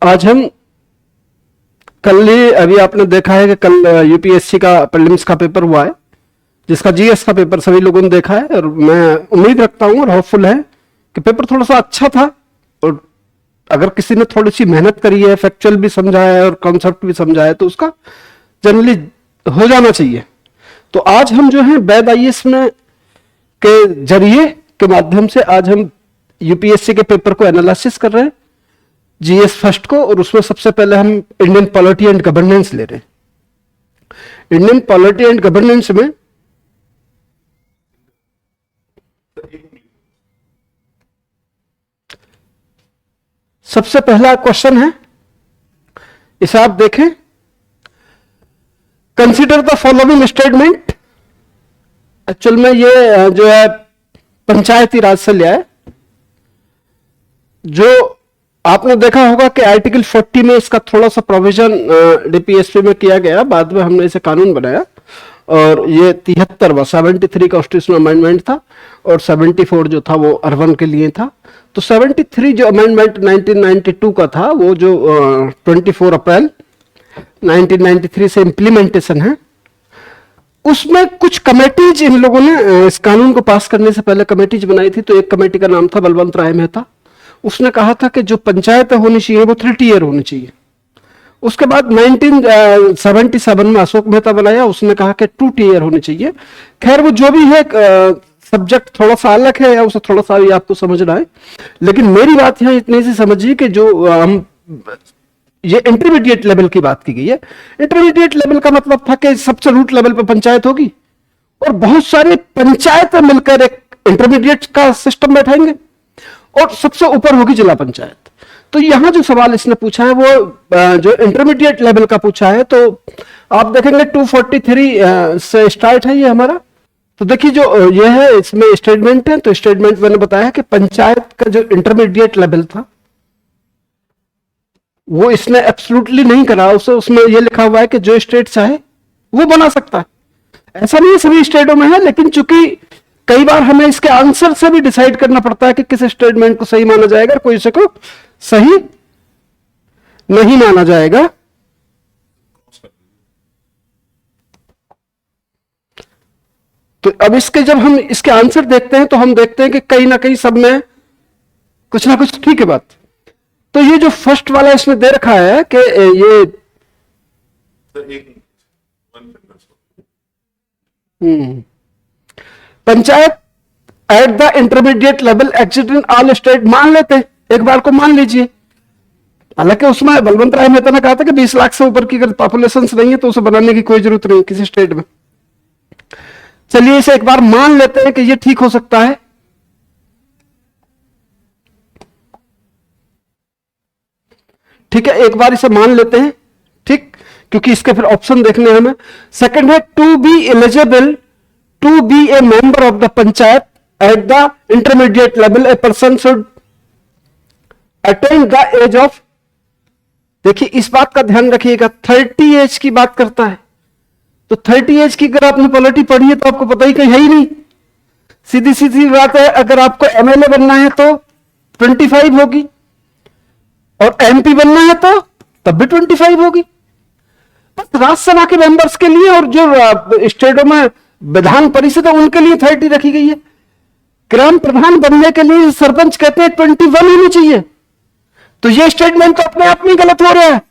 आज हम कल ही अभी आपने देखा है कि कल यूपीएससी का प्रीलिम्स का पेपर हुआ है, जिसका जीएस का पेपर सभी लोगों ने देखा है और मैं उम्मीद रखता हूं और होपफुल है कि पेपर थोड़ा सा अच्छा था। और अगर किसी ने थोड़ी सी मेहनत करी है, फैक्चुअल भी समझा है और कॉन्सेप्ट भी समझा है, तो उसका जनरली हो जाना चाहिए। तो आज हम जो है वैद आईएएस में के जरिए के माध्यम से आज हम यूपीएससी के पेपर को एनालिसिस कर रहे हैं, जीएस फर्स्ट को। और उसमें सबसे पहले हम इंडियन पॉलिटी एंड गवर्नेंस ले रहे हैं। इंडियन पॉलिटी एंड गवर्नेंस में सबसे पहला क्वेश्चन है, इसे आप देखें। Consider the following statement. Actual में ये जो है पंचायती राज से लिया है। जो आपने देखा होगा कि आर्टिकल 40 में इसका थोड़ा सा प्रोविजन डीपीएसपी में किया गया, बाद में हमने इसे कानून बनाया। और ये 73वां 73 कॉन्स्टिट्यूशनल अमेंडमेंट था और 74 जो था वो अर्बन के लिए था। तो 73 जो अमेंडमेंट 1992 का था, वो जो 24 अप्रैल 1993 से इम्प्लीमेंटेशन है, उसमें कुछ कमेटीज इन लोगों ने इस कानून को पास करने से पहले कमेटीज बनाई थी। तो एक कमेटी का नाम था बलवंत राय मेहता। उसने कहा था कि जो पंचायत होनी चाहिए वो 3 टियर होनी चाहिए। उसके बाद 1977 में अशोक मेहता बनाया, उसने कहा कि 2 टियर होनी चाहिए। खैर वो जो भी है, सब्जेक्ट थोड़ा सा अलग है या उसे थोड़ा सा भी आपको समझना है, लेकिन मेरी बात यहाँ इतनी सी समझिए कि जो हम ये इंटरमीडिएट लेवल की बात की गई है। इंटरमीडिएट लेवल का मतलब था कि सबसे रूट लेवल पे पंचायत होगी और बहुत सारे पंचायत मिलकर एक इंटरमीडिएट का सिस्टम बैठाएंगे और सबसे ऊपर होगी जिला पंचायत। तो यहां जो सवाल इसने पूछा है वो जो इंटरमीडिएट लेवल का पूछा है, तो आप देखेंगे 243 से स्टार्ट है ये हमारा। तो देखिए जो ये है, इसमें स्टेटमेंट है। तो स्टेटमेंट मैंने बताया कि पंचायत का जो इंटरमीडिएट लेवल था वो इसने एब्सोल्युटली नहीं करा। उसमें ये लिखा हुआ है कि जो स्टेट चाहे वो बना सकता है। ऐसा नहीं है सभी स्टेटों में है, लेकिन चूंकि कई बार हमें इसके आंसर से भी डिसाइड करना पड़ता है कि किस स्टेटमेंट को सही माना जाएगा, कोई इसे को सही नहीं माना जाएगा। तो अब इसके जब हम इसके आंसर देखते हैं तो हम देखते हैं कि कहीं ना कहीं सब में कुछ ना कुछ ठीक है बात। तो ये जो फर्स्ट वाला इसने दे रखा है कि ये panchayat at the intermediate level exist in all state, मान लेते हैं, एक बार को मान लीजिए। हालांकि उसमें बलवंत राय मेहता ने कहा था कि 20 लाख से ऊपर की अगर पॉपुलेशन नहीं है तो उसे बनाने की कोई जरूरत नहीं किसी स्टेट में। चलिए इसे एक बार मान लेते हैं कि ये ठीक हो सकता है। ठीक है, एक बार इसे मान लेते हैं, ठीक, क्योंकि इसके फिर ऑप्शन देखने हमें। सेकंड है to be eligible to be a member of the panchayat at the intermediate level a person should attain the age of. देखिए इस बात का ध्यान रखिएगा, 30 एज की बात करता है। तो 30 एज की अगर आपने पॉलिटी पढ़ी है तो आपको पता ही कहीं है ही नहीं। सीधी सीधी बात है, अगर आपको एमएलए बनना है तो 25 होगी और एमपी बनना है तो तब भी 25 होगी। बस राज्यसभा के मेंबर्स के लिए और जो स्टेटों में विधान परिषद है उनके लिए 30 रखी गई है। ग्राम प्रधान बनने के लिए सरपंच कहते हैं 21 होनी चाहिए। तो ये स्टेटमेंट तो अपने आप में गलत हो रहा है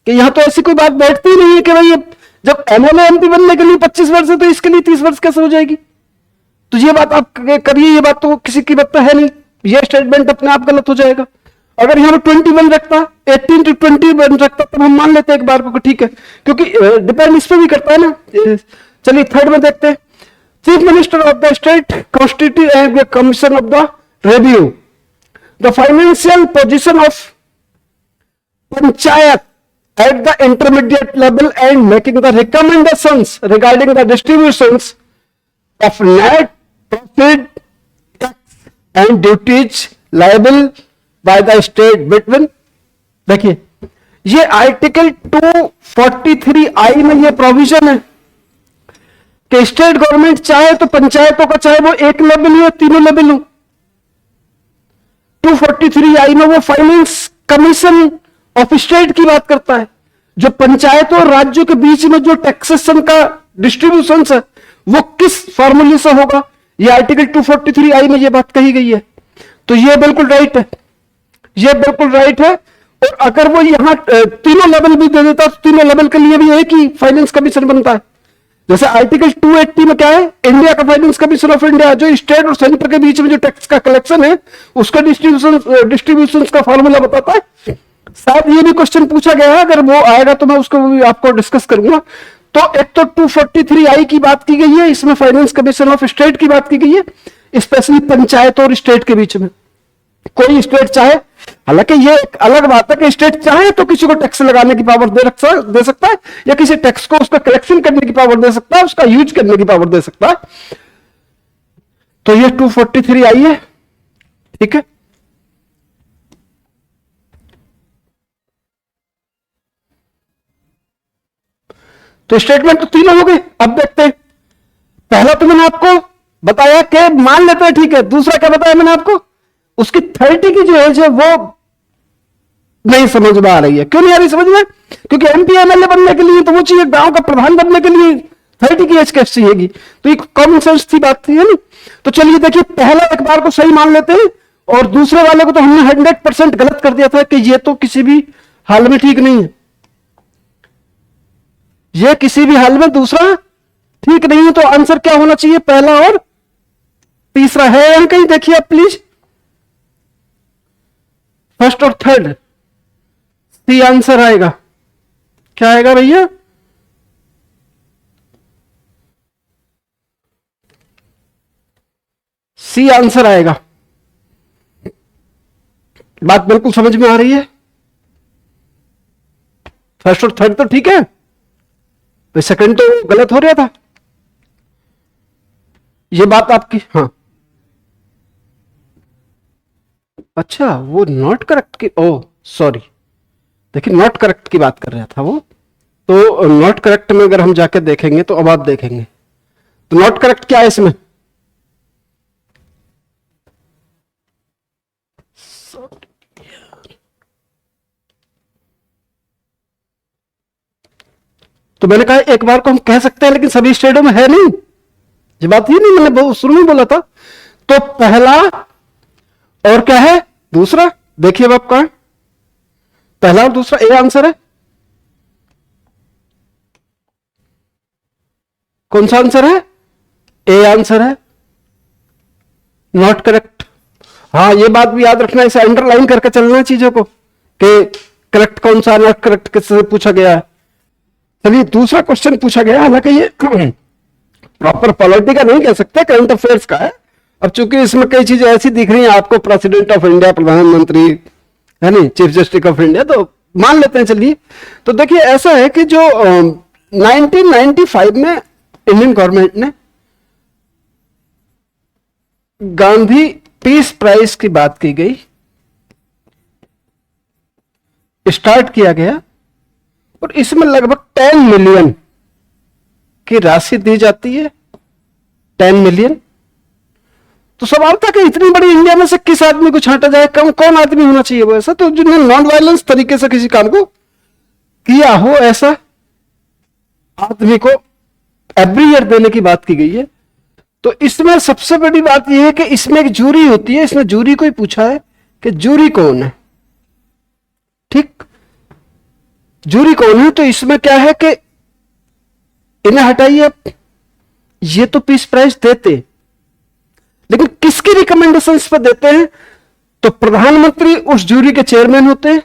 कि यहां तो ऐसी कोई बात बैठती नहीं है कि भाई जब एमएलए एमपी बनने के लिए 25 वर्ष है तो इसके लिए 30 वर्ष कैसे हो जाएगी। तो ये बात आप करिए, ये बात तो किसी की बात तो है नहीं। ये स्टेटमेंट अपने आप गलत हो जाएगा। अगर यहां पर 21 रखता, 18 to 21 रखता, तब हम मान लेते एक बार को ठीक है, क्योंकि डिपेंड इस पर भी करता है ना। चलिए थर्ड में देखते हैं। Chief minister of the state constitute and commission of the review the financial position of panchayat at the intermediate level and making the recommendations regarding the distributions of net profit tax and duties liable by the state between। देखिए ये article 243I में ये provision है कि state government चाहे तो पंचायतों का चाहे वो एक लेवल हो तीनों लेवल हो, 243I में वो फाइनेंस कमीशन ऑफ स्टेट की बात करता है। जो पंचायतों और राज्यों के बीच में जो टैक्सेशन का डिस्ट्रीब्यूशन है वो किस फॉर्मूले से होगा, ये आर्टिकल 243 में ये बात कही गई है। तो ये बिल्कुल राइट है, ये बिल्कुल राइट है। और अगर वो यहां तीनों लेवल भी दे देता तो तीनों लेवल के लिए भी एक ही फाइनेंस कमीशन बनता है। जैसे आर्टिकल 280 में क्या है, इंडिया का फाइनेंस कमीशन ऑफ इंडिया, जो स्टेट और सेंटर के बीच में जो टैक्स का कलेक्शन है उसका डिस्ट्रीब्यूशन का फॉर्मूला बताता है। शायद ये भी क्वेश्चन पूछा गया है, अगर वो आएगा तो मैं उसको भी आपको डिस्कस करूंगा। तो एक तो 243I की बात की गई है, इसमें फाइनेंस कमीशन ऑफ स्टेट की बात की गई है, स्पेशली पंचायत और स्टेट के बीच में। कोई स्टेट चाहे, हालांकि ये एक अलग बात है कि स्टेट चाहे तो किसी को टैक्स लगाने की पावर दे सकता है, या किसी टैक्स को उसका कलेक्शन करने की पावर दे सकता है, उसका यूज करने की पावर दे सकता है। तो ये 243I है, ठीक है। तो स्टेटमेंट तो तीनों हो गए। अब देखते हैं, पहला तो मैंने आपको बताया कि मान लेते हैं, ठीक है। दूसरा क्या बताया मैंने आपको, उसकी 30 की जो एज है वो नहीं समझ में आ रही है। क्यों नहीं आ रही समझ में? क्योंकि एमपी एमएलए बनने के लिए तो वो चाहिए, गांव का प्रधान बनने के लिए 30 की एज कैसे चाहिएगी? तो एक कॉमन सेंस थी बात थी, है ना। तो चलिए देखिए, पहला एक बार को सही मान लेते हैं और दूसरे वाले को तो हमने 100% गलत कर दिया था कि ये तो किसी भी हाल में ठीक नहीं है, ये किसी भी हाल में दूसरा ठीक नहीं है। तो आंसर क्या होना चाहिए, पहला और तीसरा है यहां कहीं, देखिए आप प्लीज, फर्स्ट और थर्ड। सी आंसर आएगा। क्या आएगा भैया? सी आंसर आएगा। बात बिल्कुल समझ में आ रही है? फर्स्ट और थर्ड तो ठीक है, तो सेकंड तो गलत हो रहा था। ये बात आपकी, हाँ अच्छा, वो नॉट करेक्ट की, ओ सॉरी, देखिए नॉट करेक्ट की बात कर रहा था वो। तो नॉट करेक्ट में अगर हम जाकर देखेंगे तो अब आप देखेंगे, तो नॉट करेक्ट क्या है इसमें? तो मैंने कहा एक बार को हम कह सकते हैं, लेकिन सभी स्टेटों में है नहीं, ये बात ही नहीं, मैंने शुरू में बोला था। तो पहला और क्या है दूसरा, देखिए अब कहा पहला और दूसरा ए आंसर है। कौन सा आंसर है? ए आंसर है, नॉट करेक्ट। हाँ ये बात भी याद रखना, इसे अंडरलाइन करके चलना चीजों को कि करेक्ट कौन सा, नॉट करेक्ट किससे पूछा गया है। चलिए दूसरा क्वेश्चन पूछा गया, हालांकि ये प्रॉपर पॉलिटी का नहीं कह सकते, करंट अफेयर्स का है। अब चूंकि इसमें कई चीजें ऐसी दिख रही हैं आपको, प्रेसिडेंट ऑफ इंडिया, प्रधानमंत्री, है नहीं, चीफ जस्टिस ऑफ इंडिया, तो मान लेते हैं। चलिए तो देखिए, ऐसा है कि जो 1995 में इंडियन गवर्नमेंट ने गांधी पीस प्राइज की बात की गई, स्टार्ट किया गया, और इसमें लगभग 10 मिलियन की राशि दी जाती है, 10 मिलियन। तो सवाल था कि इतनी बड़ी इंडिया में से किस आदमी को छांटा जाए, कौन आदमी होना चाहिए वो ऐसा, तो जिन्होंने नॉन वायलेंस तरीके से किसी काम को किया हो, ऐसा आदमी को एवरी ईयर देने की बात की गई है। तो इसमें सबसे बड़ी बात यह है कि इसमें एक जूरी होती है, इसमें जूरी को ही पूछा है कि जूरी कौन है, ठीक, जूरी कौन है। तो इसमें क्या है कि इन्हें हटाइए आप, ये तो पीस प्राइज देते, लेकिन किसकी रिकमेंडेशंस पर देते हैं? तो प्रधानमंत्री उस जूरी के चेयरमैन होते हैं,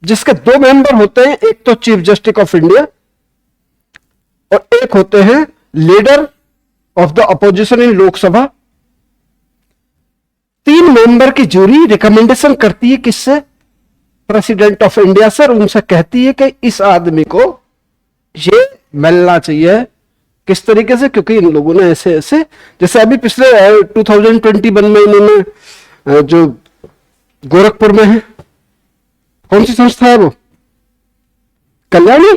जिसके 2 मेंबर होते हैं, एक तो चीफ जस्टिस ऑफ इंडिया और एक होते हैं leader of the opposition in Lok Sabha. 3 member की जूरी रिकमेंडेशन करती है किससे? प्रेसिडेंट ऑफ इंडिया से, उनसे कहती है कि इस आदमी को ये मिलना चाहिए। किस तरीके से? क्योंकि इन लोगों ने ऐसे ऐसे, जैसे अभी पिछले 2021 में इन्होंने जो गोरखपुर में है, कौन सी संस्था है वो, कल्याणी,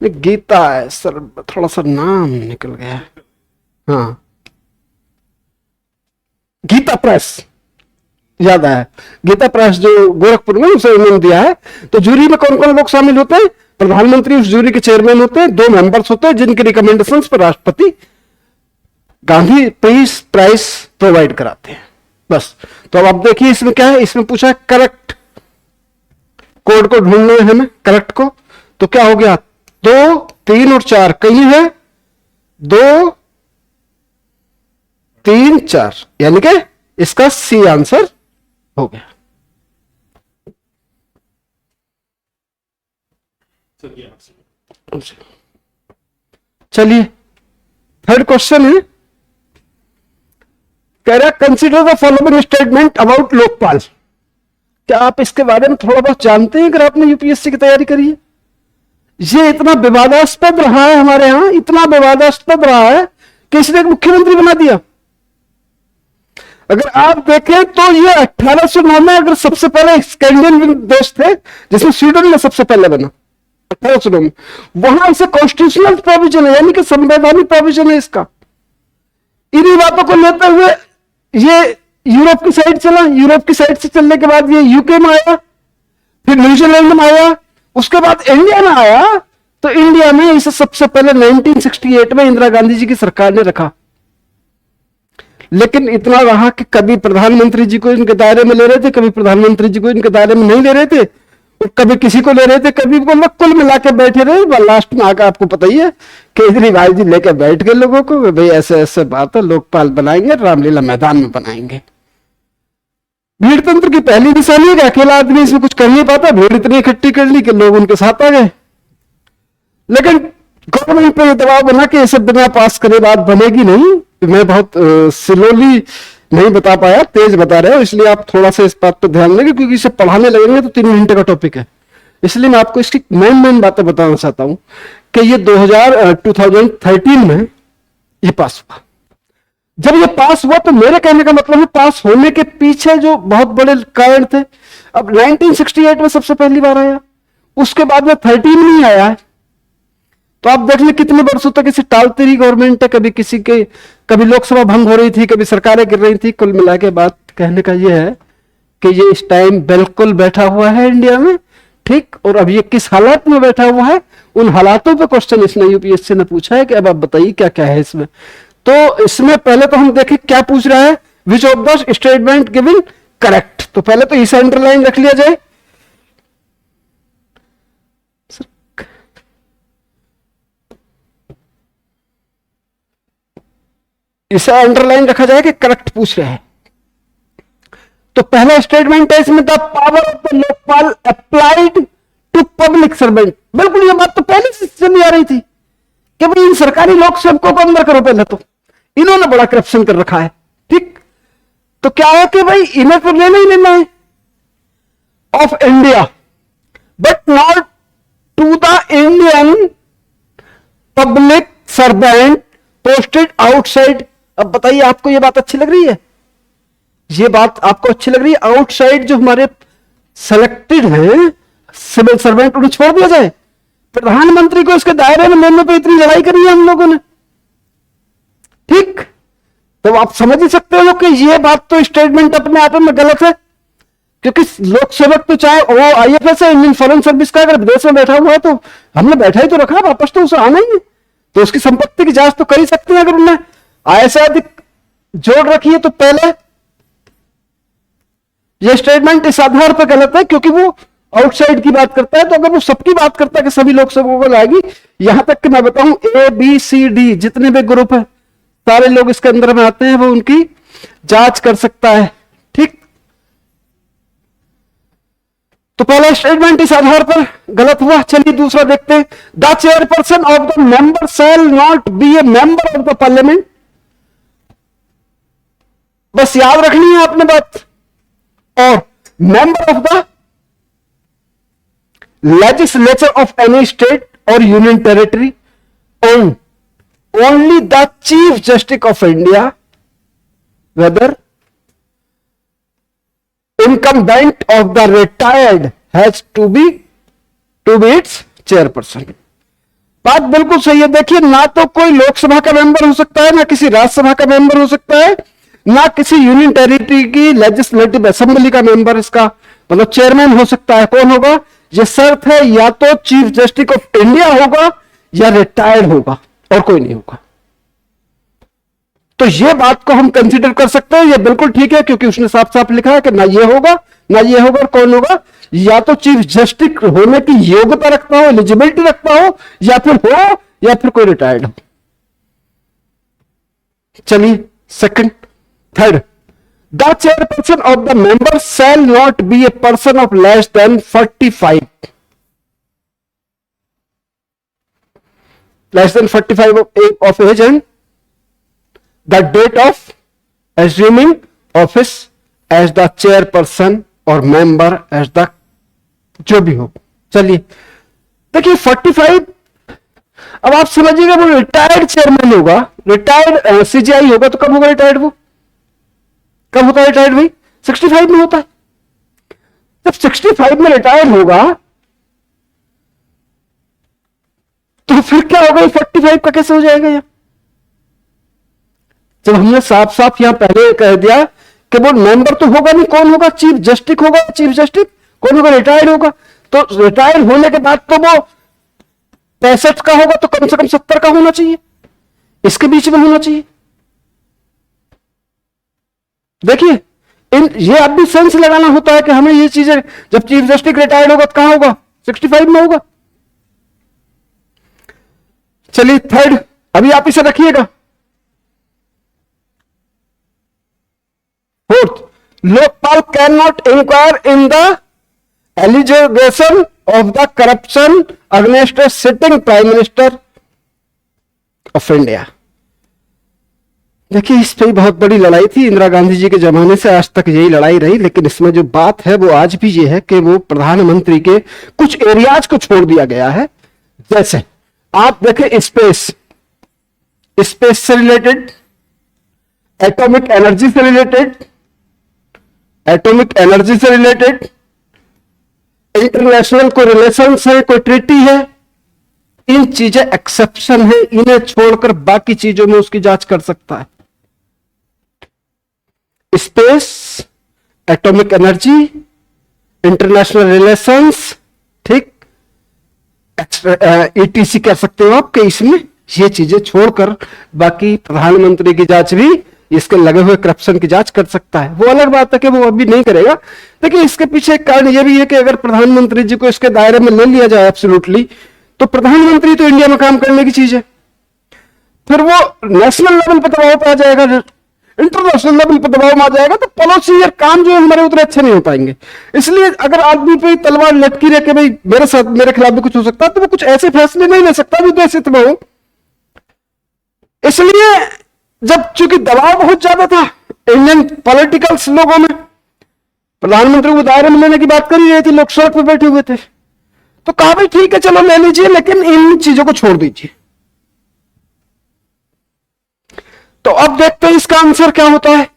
गीता है सर, थोड़ा सा नाम निकल गया, हाँ गीता प्रेस, याद आया, गीता प्रेस जो गोरखपुर में, उसे उन्होंने दिया है। तो जूरी में कौन कौन लोग शामिल होते हैं? प्रधानमंत्री उस जूरी के चेयरमैन होते हैं, 2 मेंबर्स होते हैं जिनकी रिकमेंडेशंस पर राष्ट्रपति गांधी पीस प्राइज प्रोवाइड कराते हैं। बस। तो अब आप देखिए इसमें क्या है, इसमें पूछा है करेक्ट कोड को ढूंढना है हमें, करेक्ट को। तो क्या हो गया, 2, 3 और 4 कहीं है, 2, 3, 4, यानी कि इसका सी आंसर हो गया। चलिए थर्ड क्वेश्चन है, कह रहा consider the following statement about Lokpal. क्या आप इसके बारे में थोड़ा बहुत जानते हैं? अगर आपने यूपीएससी की तैयारी करी है, ये इतना विवादास्पद रहा है हमारे यहां, इतना विवादास्पद रहा है कि इसने एक मुख्यमंत्री बना दिया। अगर आप देखें तो ये 1809 में, अगर सबसे पहले स्कैंडिनेवियन देश थे जिसमें स्वीडन में सबसे पहले बना 1809 में, वहां इसे कॉन्स्टिट्यूशनल प्रोविजन है, यानी कि संवैधानिक प्रोविजन है इसका। इन्हीं बातों को लेते हुए ये यूरोप की साइड चला, यूरोप की साइड से चलने के बाद ये यूके में आया, फिर न्यूजीलैंड में आया, उसके बाद इंडिया में आया। तो इंडिया में इसे सबसे पहले 1968 में इंदिरा गांधी जी की सरकार ने रखा। लेकिन इतना रहा कि कभी प्रधानमंत्री जी को इनके दायरे में ले रहे थे, कभी प्रधानमंत्री जी को इनके दायरे में नहीं ले रहे थे, और कभी किसी को ले रहे थे, कभी कुल मिला के बैठे रहे। लास्ट में आकर आपको पता ही है, केजरीवाल जी लेकर बैठ गए लोगों को, भाई ऐसे ऐसे बात है, लोकपाल बनाएंगे, रामलीला मैदान में बनाएंगे। भीड़ तंत्र की पहली निशानी है कि अकेला आदमी इसमें कुछ कर नहीं पाता, भीड़ इतनी इकट्ठी कर ली कि लोग उनके साथ आ गए। लेकिन गवर्नमेंट पे दबाव बना के इसे बिना पास करे बात बनेगी नहीं। मैं बहुत स्लोली नहीं बता पाया, तेज बता रहे हो, इसलिए आप थोड़ा सा इस बात पर ध्यान देंगे, क्योंकि इसे पढ़ाने लगेंगे तो 3 घंटे का टॉपिक है। इसलिए मैं आपको इसकी मेन बातें बताना चाहता हूं कि ये 2013 में ये पास हुआ। जब ये पास हुआ तो मेरे कहने का मतलब है, पास होने के पीछे जो बहुत बड़े कारण थे। अब 1968 में सबसे पहली बार आया, उसके बाद में 13 में ही आया है। तो आप देख लें कितने वर्षों तक इसे टालती रही गवर्नमेंट है, कभी किसी के, कभी लोकसभा भंग हो रही थी, कभी सरकारें गिर रही थी। कुल मिला के बात कहने का यह है कि ये इस टाइम बिल्कुल बैठा हुआ है इंडिया में, ठीक। और अब ये किस हालात में बैठा हुआ है, उन हालातों पे क्वेश्चन इसने यूपीएससी ने पूछा है कि अब आप बताइए क्या क्या है इसमें। तो इसमें पहले तो हम देखें क्या पूछ रहा है, विच of the statement given correct. तो पहले तो इसे अंडरलाइन रख लिया जाए। इसे अंडरलाइन रखा जाए कि करेक्ट पूछ रहे हैं। तो पहला स्टेटमेंट है इसमें, the power of the Lokpal applied to public servant. बिल्कुल ये बात तो पहले से चली आ रही थी कि भाई इन सरकारी लोक सेवकों को अंदर करो, पहले तो इन्होंने बड़ा करप्शन कर रखा है, ठीक। तो क्या है कि भाई इन्हें तो लेना ही लेना है of India, but not to the Indian public servant posted outside. अब बताइए आपको ये बात अच्छी लग रही है? ये बात आपको अच्छी लग रही है? आउटसाइड जो हमारे सेलेक्टेड हैं सिविल सर्वेंट, उन्हें छोड़ दिया जाए। प्रधानमंत्री को इसके दायरे में लेने पे इतनी लड़ाई करी है हम लोगों ने, ठीक। तो आप समझ ही सकते हो कि ये बात तो स्टेटमेंट अपने आप में गलत है, क्योंकि लोक सेवक तो चाहे वो आईएफएस है, इंडियन फॉरेन सर्विस का, अगर विदेश में बैठा हुआ है तो हमने बैठा ही तो रखा, वापस तो उसे आना ही है। तो उसकी संपत्ति की जांच तो कर ही सकते हैं अगर उन्हें आय से अधिक जोड़ रखी है। तो पहले यह स्टेटमेंट इस आधार पर गलत है क्योंकि वो आउटसाइड की बात करता है। तो अगर वो सबकी बात करता है कि सभी लोग सेवकों को लाएगी, यहां तक कि मैं बताऊं ABCD जितने भी ग्रुप है सारे लोग इसके अंदर में आते हैं, वो उनकी जांच कर सकता है, ठीक। तो पहला स्टेटमेंट इस आधार पर गलत हुआ। चलिए दूसरा देखते हैं, the chairperson of the member shall not be a member of the parliament. बस याद रखनी है आपने बात। और member of the legislature of any state or union territory and only the chief justice of India, whether incumbent of the retired, has to be its chairperson। बात बिल्कुल सही है। देखिए, ना तो कोई लोकसभा का मेंबर हो सकता है, ना किसी राज्यसभा का मेंबर हो सकता है, ना किसी यूनियन टेरिटरी की लेजिस्लेटिव असेंबली का मेंबर इसका मतलब चेयरमैन हो सकता है। कौन होगा? ये शर्त है, या तो चीफ जस्टिस ऑफ इंडिया होगा या रिटायर्ड होगा, और कोई नहीं होगा। तो ये बात को हम कंसीडर कर सकते हैं, ये बिल्कुल ठीक है, क्योंकि उसने साफ साफ लिखा है कि ना ये होगा ना ये होगा। और कौन होगा? या तो चीफ जस्टिस होने की योग्यता रखता हो, एलिजिबिलिटी रखता हो, या फिर कोई रिटायर्ड हो। चलिए second, third, the chairperson of the member shall not be a person of less than 45 of age and the date of assuming office as the chairperson और member as the जो भी हो। चलिए देखिए 45, अब आप समझिएगा वो रिटायर्ड चेयरमैन होगा, रिटायर्ड सीजीआई होगा, तो कब होगा रिटायर्ड? वो कब होता है रिटायर्ड भाई? 65 में होता है। जब 65 में रिटायर्ड होगा तो फिर क्या होगा? 45 का कैसे हो जाएगा? यह जब हमने साफ साफ यहां पहले कह दिया कि वो मेंबर तो होगा नहीं, कौन होगा? चीफ जस्टिस होगा। चीफ जस्टिस कौन होगा? रिटायर्ड होगा। तो रिटायर्ड होने के बाद तो वो 65 का होगा, तो कम से कम 70 का होना चाहिए, इसके बीच में होना चाहिए। देखिए ये अब भी सेंस लगाना होता है कि हमें ये चीजें, जब चीफ जस्टिस रिटायर्ड होगा तो कहां होगा? 65 में होगा। चलिए थर्ड, अभी आप इसे रखिएगा। Fourth, Lokpal can not inquire in the allegation of the corruption against a sitting prime minister of India. देखिए इस पे बहुत बड़ी लड़ाई थी, इंदिरा गांधी जी के जमाने से आज तक यही लड़ाई रही, लेकिन इसमें जो बात है वो आज भी ये है कि वो प्रधानमंत्री के कुछ एरियाज को छोड़ दिया गया है। जैसे आप देखें स्पेस से रिलेटेड, एटॉमिक एनर्जी से रिलेटेड, इंटरनेशनल कोई रिलेशन है, कोई ट्रीटी है, इन चीजें एक्सेप्शन है, इन्हें छोड़कर बाकी चीजों में उसकी जांच कर सकता है। Space, atomic energy, international relations, ठीक, ईटीसी कह सकते हो आप, कि इसमें ये चीजें छोड़कर बाकी प्रधानमंत्री की जांच भी, इसके लगे हुए करप्शन की जांच कर सकता है। वो अलग बात है कि वो अभी नहीं करेगा, लेकिन इसके पीछे एक कारण यह भी है कि अगर प्रधानमंत्री जी को इसके दायरे में ले लिया जाए एब्सोल्युटली, तो प्रधानमंत्री तो इंडिया में काम करने की चीज है, फिर वो नेशनल लेवल पर दबाव पे आ जाएगा, इंटरनेशनल लेवल पर दबाव में आ जाएगा, तो पॉलिसी या काम जो है हमारे उतने अच्छे नहीं हो पाएंगे। इसलिए अगर आदमी पे तलवार लटकी रहे कि भाई मेरे साथ, मेरे खिलाफ भी कुछ हो सकता है, तो वो कुछ ऐसे फैसले नहीं ले सकता जो देश हित में हो। इसलिए जब चूंकि दबाव बहुत ज्यादा था इंडियन पॉलिटिकल्स लोगों में, प्रधानमंत्री को दायरे में लेने की बात कर ही रहे थे, लोग सड़क पर बैठे हुए थे, तो कहा भाई ठीक है चलो ले लीजिए, लेकिन इन चीजों को छोड़ दीजिए। तो अब देखते हैं इसका आंसर क्या होता है।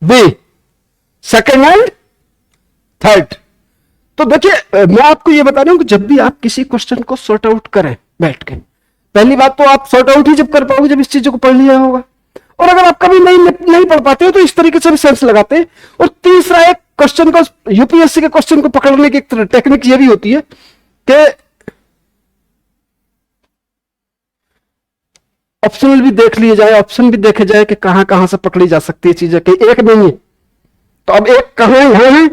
B, second and third. तो देखिए मैं आपको यह बता रहा हूं कि जब भी आप किसी क्वेश्चन को सॉर्ट आउट करें बैठ के, पहली बात तो आप सॉर्ट आउट ही जब कर पाओगे जब इस चीजों को पढ़ लिया होगा, और अगर आप कभी नहीं पढ़ पाते हो तो इस तरीके से भी सेंस लगाते हैं। और तीसरा, एक क्वेश्चन को, यूपीएससी के क्वेश्चन को पकड़ने की एक टेक्निक ये भी होती है कि ऑप्शनल भी देख लिए जाए, ऑप्शन भी देखे जाए कि कहां कहां से पकड़ी जा सकती है चीजें, कि एक नहीं है तो अब एक कहां यहां है,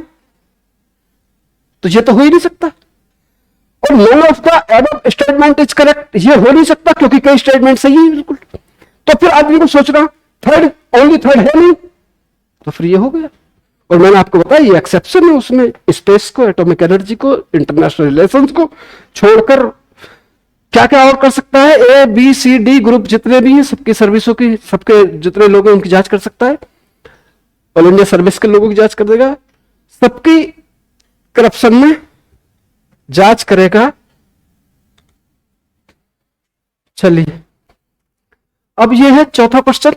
तो ये तो हो ही नहीं सकता। और none of the above statement is correct, ये हो नहीं सकता क्योंकि कई स्टेटमेंट सही है बिल्कुल। तो फिर आदमी को सोचना थर्ड, ओनली थर्ड है नहीं, तो फिर ये हो गया। और मैंने आपको बताया ये एक्सेप्शन है, उसमें स्पेस को, एटॉमिक एनर्जी को, इंटरनेशनल रिलेशंस को छोड़कर क्या क्या और कर सकता है। A B C D group जितने भी हैं सबकी सर्विसों की, सबके जितने लोग हैं उनकी जांच कर सकता है, ऑल इंडिया सर्विस के लोगों की जांच कर देगा, सबकी करप्शन में जांच करेगा। चलिए अब ये है चौथा क्वेश्चन,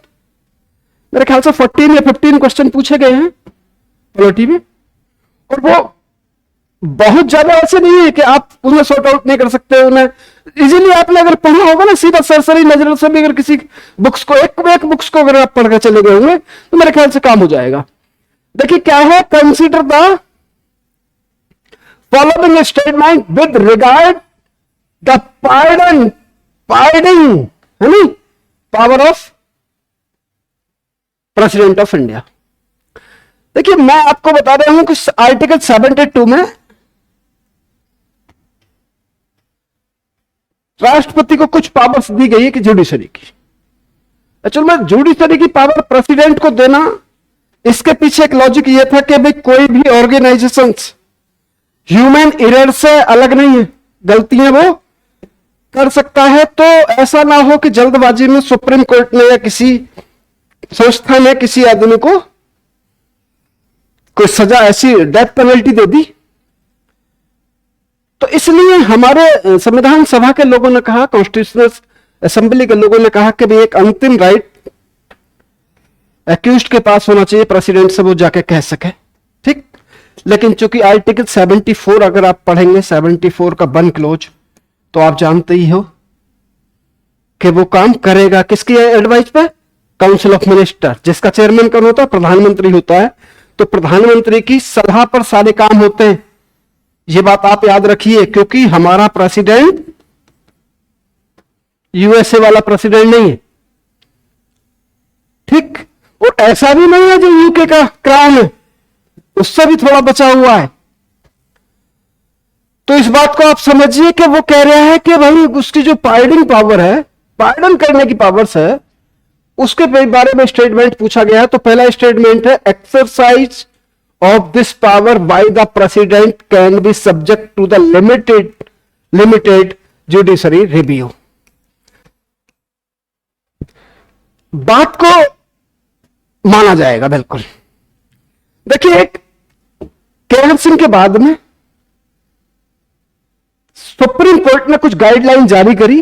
मेरे ख्याल से 14 या 15 क्वेश्चन पूछे गए हैं पॉलिटी में, और वो बहुत ज्यादा ऐसे नहीं है कि आप उन्हें सॉर्ट आउट नहीं कर सकते, उन्हें इजीली आपने अगर पढ़ा होगा ना, सीधा सरसरी नजर से भी अगर किसी बुक्स को एक बुक्स को अगर आप पढ़ के चले गए होंगे तो मेरे ख्याल से काम हो जाएगा। देखिए क्या है, consider the following statement with regard the pardoning है नी power of president of India. देखिए मैं आपको बता रहा हूं कि आर्टिकल 72 में राष्ट्रपति को कुछ पावर्स दी गई है कि जुडिशरी की। एक्चुअल में जुडिशरी की पावर प्रेसिडेंट को देना, इसके पीछे एक लॉजिक यह था कि भाई कोई भी ऑर्गेनाइजेशंस ह्यूमन एरर से अलग नहीं है, गलतियां वो कर सकता है। तो ऐसा ना हो कि जल्दबाजी में सुप्रीम कोर्ट ने या किसी संस्था ने किसी आदमी को कोई सजा, ऐसी डेथ पेनल्टी दे दी। तो इसलिए हमारे संविधान सभा के लोगों ने कहा, कॉन्स्टिट्यूशनल असेंबली के लोगों ने कहा कि भाई एक अंतिम राइट एक्यूज्ड के पास होना चाहिए, प्रेसिडेंट से वो जाके कह सके, ठीक। लेकिन चूंकि आर्टिकल 74 अगर आप पढ़ेंगे, 74 का 1 क्लोज, तो आप जानते ही हो कि वो काम करेगा किसकी एडवाइस पे, काउंसिल ऑफ मिनिस्टर, जिसका चेयरमैन कौन होता है, प्रधानमंत्री होता है। तो प्रधानमंत्री की सलाह पर सारे काम होते हैं, ये बात आप याद रखिए, क्योंकि हमारा प्रेसिडेंट यूएसए वाला प्रेसिडेंट नहीं है, ठीक। और ऐसा भी नहीं है जो यूके का क्राउन है, उससे भी थोड़ा बचा हुआ है। तो इस बात को आप समझिए कि वो कह रहा है कि भाई उसकी जो पार्डनिंग पावर है, पार्डन करने की पावर्स है, उसके बारे में स्टेटमेंट पूछा गया है। तो पहला स्टेटमेंट है, exercise of this power by the president can be subject to the limited judiciary review. बात को माना जाएगा बिल्कुल। देखिए एक केवल सिंह के बाद में सुप्रीम कोर्ट ने कुछ गाइडलाइन जारी करी।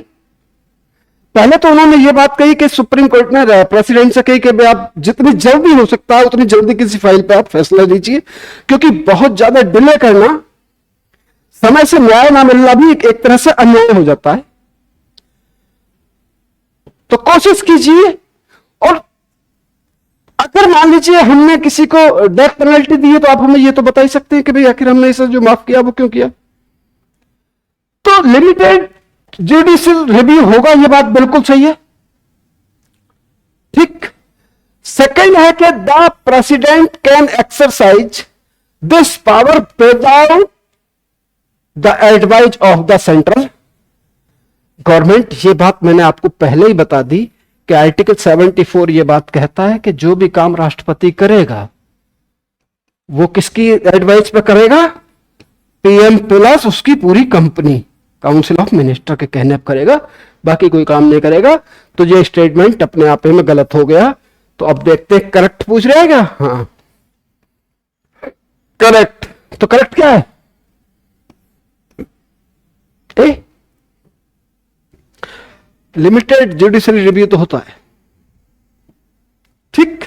पहले तो उन्होंने यह बात कही कि सुप्रीम कोर्ट ने प्रेसिडेंट से कही कि आप जितनी जल्दी हो सकता है उतनी जल्दी किसी फाइल पे आप फैसला लीजिए, क्योंकि बहुत ज्यादा डिले करना, समय से न्याय ना मिलना भी एक तरह से अन्याय हो जाता है। तो कोशिश कीजिए, और अगर मान लीजिए हमने किसी को डेथ पेनल्टी दी है तो आप हमें यह तो बता ही सकते हैं कि भाई आखिर हमने इसे जो माफ किया वो क्यों किया। तो लिमिटेड जुडिशियल रिव्यू होगा, यह बात बिल्कुल सही है, ठीक। सेकंड है कि the president can exercise this power without the advice of the central government. यह बात मैंने आपको पहले ही बता दी कि आर्टिकल 74 यह बात कहता है कि जो भी काम राष्ट्रपति करेगा वो किसकी एडवाइस पे करेगा, पीएम प्लस उसकी पूरी कंपनी, काउंसिल ऑफ मिनिस्टर के कहने पर करेगा, बाकी कोई काम नहीं करेगा। तो ये स्टेटमेंट अपने आप में गलत हो गया। तो अब देखते हैं, करेक्ट पूछ रहे हैं क्या? हाँ करेक्ट। तो करेक्ट क्या है? लिमिटेड जुडिशरी रिव्यू तो होता है, ठीक।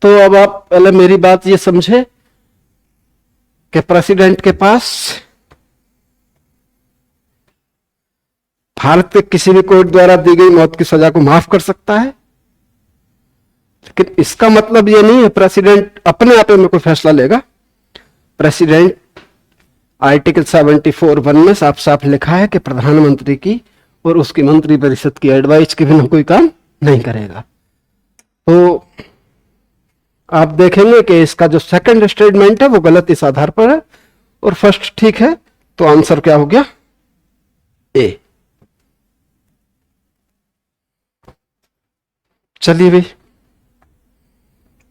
तो अब आप पहले मेरी बात ये समझे कि प्रेसिडेंट के पास भारत के किसी भी कोर्ट द्वारा दी गई मौत की सजा को माफ कर सकता है, लेकिन इसका मतलब यह नहीं है प्रेसिडेंट अपने आप में कोई फैसला लेगा। प्रेसिडेंट आर्टिकल 74(1) में साफ साफ लिखा है कि प्रधानमंत्री की और उसकी मंत्रिपरिषद की एडवाइस के बिना कोई काम नहीं करेगा। तो आप देखेंगे कि इसका जो सेकंड स्टेटमेंट है वो गलत इस आधार पर है और फर्स्ट ठीक है। तो आंसर क्या हो गया? ए। चलिए भाई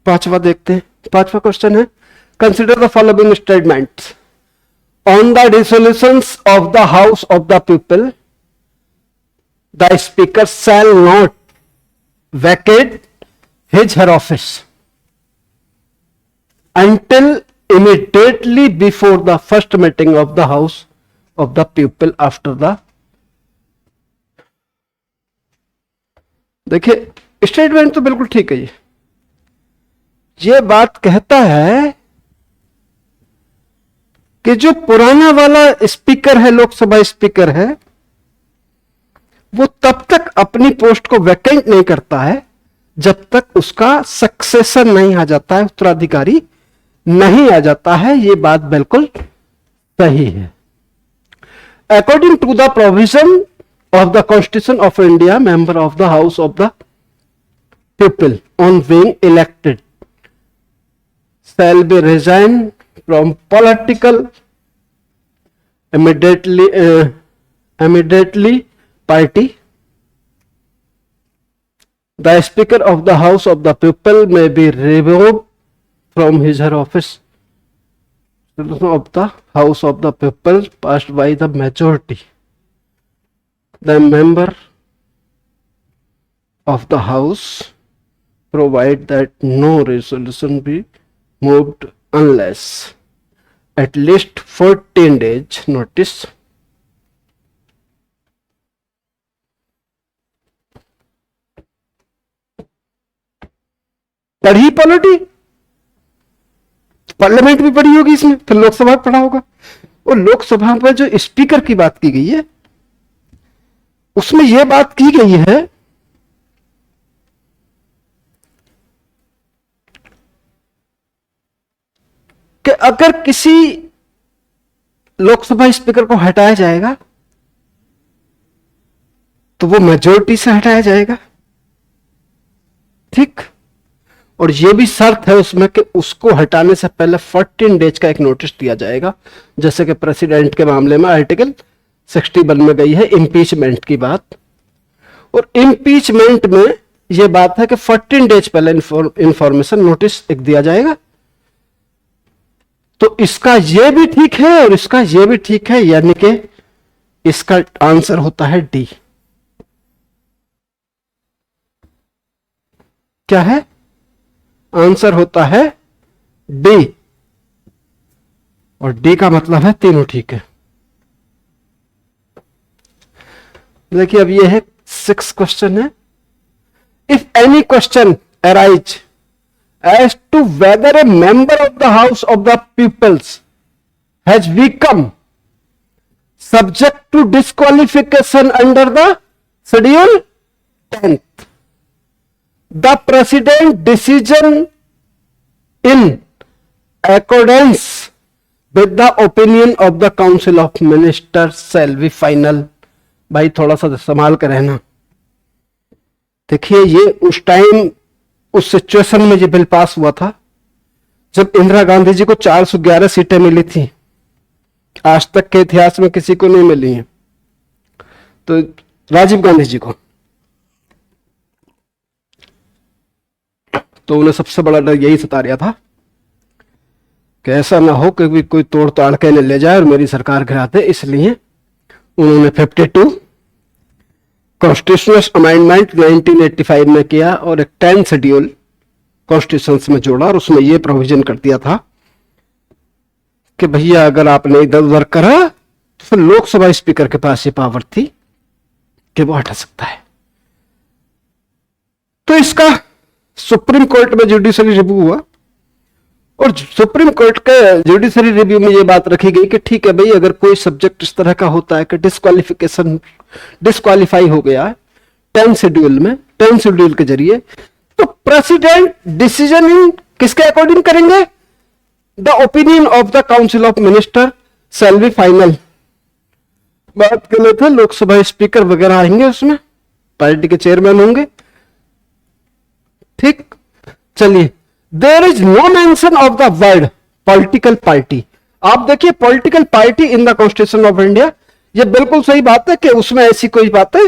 पांचवा देखते हैं। पांचवा क्वेश्चन है, consider the following statements on the dissolutions of the house of the people the speaker shall not vacate his her office until immediately before the first meeting of the house of the people after the। देखिए statement तो बिल्कुल ठीक है। ये बात कहता है कि जो पुराना वाला स्पीकर है, लोकसभा स्पीकर है, वो तब तक अपनी पोस्ट को वैकेंट नहीं करता है जब तक उसका सक्सेसर नहीं आ जाता है, उत्तराधिकारी नहीं आ जाता है। ये बात बिल्कुल सही है। According to the provision of the constitution of India, member of the house of the people on being elected shall be resign from political immediately party. The Speaker of the House of the People may be removed from his or her office of the House of the People passed by the majority. The member of the House provide that no resolution be moved unless at least 14 days notice पढ़ी polity, parliament भी पढ़ी होगी इसमें, फिर लोकसभा पढ़ा होगा। और लोकसभा में जो स्पीकर की बात की गई है उसमें यह बात की गई है कि अगर किसी लोकसभा स्पीकर को हटाया जाएगा तो वो मेजोरिटी से हटाया जाएगा, ठीक। और ये भी शर्त है उसमें कि उसको हटाने से पहले 14 डेज का एक नोटिस दिया जाएगा, जैसे कि प्रेसिडेंट के मामले में आर्टिकल 61 में गई है इंपीचमेंट की बात। और इंपीचमेंट में यह बात है कि 14 डेज पहले इंफॉर्मेशन नोटिस एक दिया जाएगा। तो इसका यह भी ठीक है और इसका यह भी ठीक है, यानी कि इसका आंसर होता है डी। क्या है आंसर? होता है डी। और डी का मतलब है तीनों ठीक है। देखिए अब ये है 6 क्वेश्चन है। If any question arise as to whether a member of the House of the Peoples has become subject to disqualification under the Schedule 10th, the President decision in accordance with the opinion of the Council of Ministers shall be final। भाई थोड़ा सा संभाल कर रहना। देखिए ये उस time उस सिचुएशन में ये बिल पास हुआ था जब इंदिरा गांधी जी को 411 सीटें मिली थी, आज तक के इतिहास में किसी को नहीं मिली हैं। तो राजीव गांधी जी को, तो उन्हें सबसे बड़ा डर यही सता रहा था कि ऐसा ना हो कि कोई तोड़ ताड़ के ले जाए और मेरी सरकार गिरा दे, इसलिए उन्होंने 52 कॉन्स्टिट्यूशनल अमेंडमेंट 1985 में किया और एक 10 शेड्यूल कॉन्स्टिट्यूशन में जोड़ा और उसमें यह प्रोविजन कर दिया था कि भैया अगर आपने इधर उधर करा तो फिर लोकसभा स्पीकर के पास ये पावर थी कि वो हटा सकता है। तो इसका सुप्रीम कोर्ट में जुडिशरी रिव्यू हुआ और सुप्रीम कोर्ट के जुडिशरी रिव्यू में ये बात रखी गई कि ठीक है भाई, अगर कोई सब्जेक्ट इस तरह का होता है कि डिस्क्वालीफाई हो गया है 10 शेड्यूल में, 10 शेड्यूल के जरिए, तो प्रेसिडेंट डिसीजन इन किसके अकॉर्डिंग करेंगे? The opinion of the council of minister shall be final. बात गलत है, लोकसभा स्पीकर वगैरह आएंगे, उसमें पार्टी के चेयरमैन होंगे, ठीक। चलिए, there is no mention of the word political party. आप देखिए political party in the constitution of India, ये बिल्कुल सही बात है कि उसमें ऐसी कोई बातें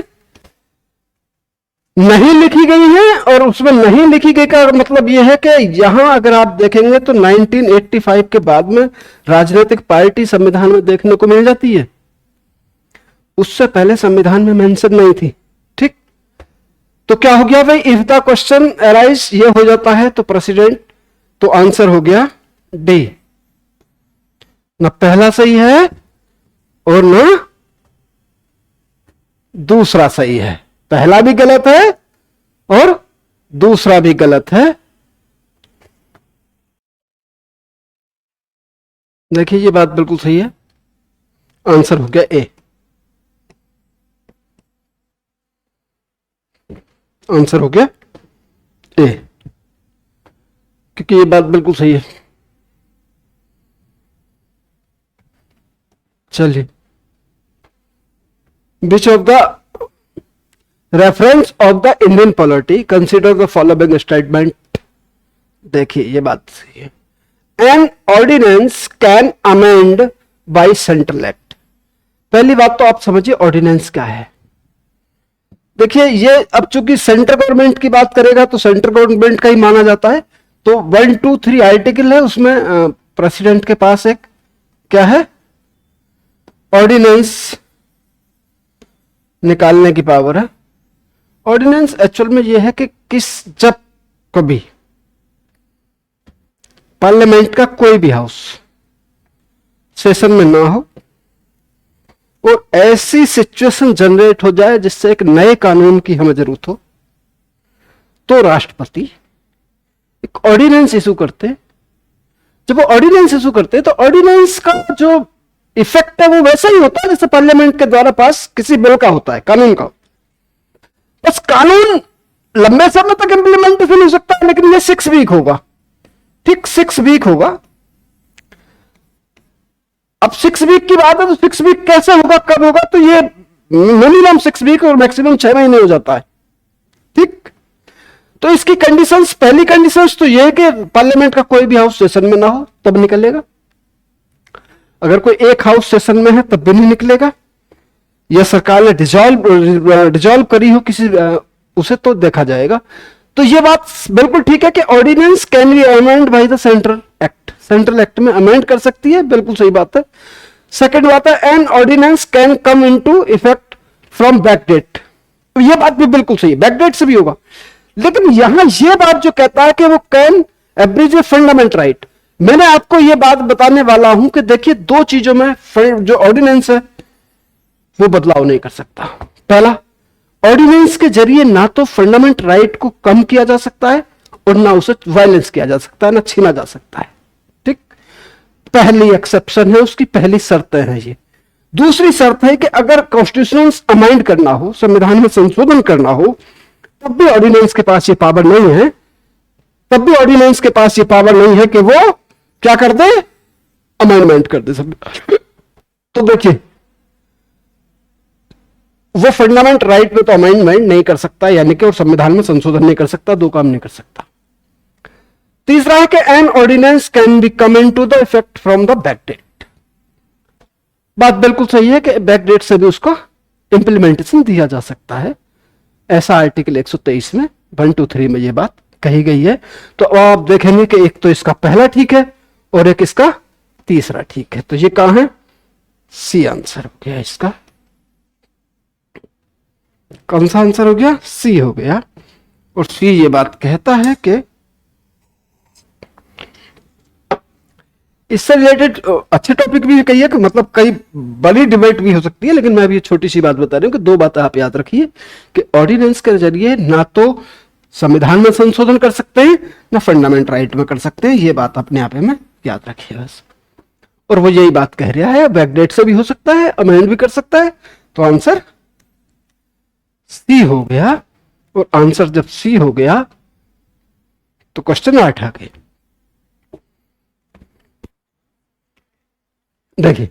नहीं लिखी गई है। और उसमें नहीं लिखी गई का मतलब यह है कि यहां अगर आप देखेंगे तो 1985 के बाद में राजनीतिक पार्टी संविधान में देखने को मिल जाती है, उससे पहले संविधान में मेंशन नहीं थी, ठीक। तो क्या हो गया भाई, इफ द क्वेश्चन अराइज ये हो जाता है तो प्रेसिडेंट, तो आंसर हो गया डी। ना पहला सही है और ना दूसरा सही है, पहला भी गलत है और दूसरा भी गलत है। देखिए ये बात बिल्कुल सही है, आंसर हो गया ए। आंसर हो गया ए, क्योंकि ये बात बिल्कुल सही है। चलिए, which of the reference of the Indian polity consider the following statement. देखिए ये बात सही है, an ordinance can amend by central act. पहली बात तो आप समझिए ऑर्डिनेंस क्या है। देखिए ये अब चूंकि सेंट्रल गवर्नमेंट की बात करेगा तो सेंट्रल गवर्नमेंट का ही माना जाता है, तो 1, 2, 3 आर्टिकल है, उसमें प्रेसिडेंट के पास एक क्या है, ऑर्डिनेंस निकालने की पावर है। ऑर्डिनेंस एक्चुअल में यह है कि जब कभी पार्लियामेंट का कोई भी हाउस सेशन में ना हो और ऐसी सिचुएशन जनरेट हो जाए जिससे एक नए कानून की हमें जरूरत हो, तो राष्ट्रपति एक ऑर्डिनेंस इशू करते हैं। जब वो ऑर्डिनेंस इशू करते हैं तो ऑर्डिनेंस का जो इफेक्ट है वो वैसा ही होता है जैसे पार्लियामेंट के द्वारा पास किसी बिल का होता है, कानून का। बस कानून लंबे समय तक इंप्लीमेंटेशन हो सकता है, लेकिन ये 6 वीक होगा, ठीक 6 वीक होगा। अब 6 वीक की बात है तो 6 वीक कैसे होगा, कब होगा, तो ये मिनिमम 6 वीक और मैक्सिमम 6 महीने हो जाता है, ठीक। तो इसकी कंडीशंस, पहली कंडीशंस तो ये है कि पार्लियामेंट का कोई भी हाउस सेशन में ना हो तब निकलेगा। अगर कोई एक हाउस सेशन में है तब भी नहीं निकलेगा, या सरकार ने डिजॉल्व करी हो किसी उसे तो देखा जाएगा। तो ये बात बिल्कुल ठीक है कि ordinance can be amend by the central act, central act में अमेंड कर सकती है, बिल्कुल सही बात है। सेकंड बात है an ordinance can come into effect from backdate, ये बात भी बिल्कुल सही है, बैकडेट से भी होगा। लेकिन यहां ये बात जो कहता है कि वो कैन एब्रिज ए फंडामेंटल राइट, मैंने आपको ये बात बताने वाला हूं कि देखिए दो चीजों में जो ऑर्डिनेंस है वो बदलाव नहीं कर सकता। पहला, ऑर्डिनेंस के जरिए ना तो फंडामेंटल राइट को कम किया जा सकता है और ना उसे वायलेंस किया जा सकता है, ना छीना जा सकता है, ठीक। पहली एक्सेप्शन है उसकी, पहली शर्त है ये। दूसरी शर्त है कि अगर कॉन्स्टिट्यूशन अमेंड करना हो, संविधान में संशोधन करना हो, तब भी ऑर्डिनेंस के पास ये पावर नहीं है, तब भी ऑर्डिनेंस के पास ये पावर नहीं है कि वो क्या कर दे, अमेंडमेंट कर दे सब। तो देखिए वो फंडामेंटल राइट में तो अमेंडमेंट नहीं कर सकता, यानी कि और संविधान में संशोधन नहीं कर सकता, दो काम नहीं कर सकता। तीसरा है कि an ordinance can be come into the effect from the backdate. बात बिल्कुल सही है कि बैकडेट से भी उसको इंप्लीमेंटेशन दिया जा सकता है, ऐसा आर्टिकल 123 में 1, 2, 3 में ये बात कही गई है। तो आप देखेंगे कि एक तो इसका पहला ठीक है और एक इसका तीसरा ठीक है। तो ये कहां है, सी आंसर हो गया इसका। कौन सा आंसर हो गया, सी हो गया। और सी ये बात कहता है कि इससे रिलेटेड अच्छे टॉपिक भी कही है कि मतलब कई बड़ी डिबेट भी हो सकती है, लेकिन मैं अभी छोटी सी बात बता रही हूं कि दो बातें आप याद रखिए कि ऑर्डिनेंस के जरिए ना तो संविधान में संशोधन कर सकते हैं ना फंडामेंटल राइट में कर सकते हैं, ये बात अपने आप में याद रखिए बस। और वो यही बात कह रहा है, बैकडेट से भी हो सकता है, अमेंड भी कर सकता है। तो आंसर सी हो गया। और आंसर जब सी हो गया तो क्वेश्चन 8 आ गए। देखिए,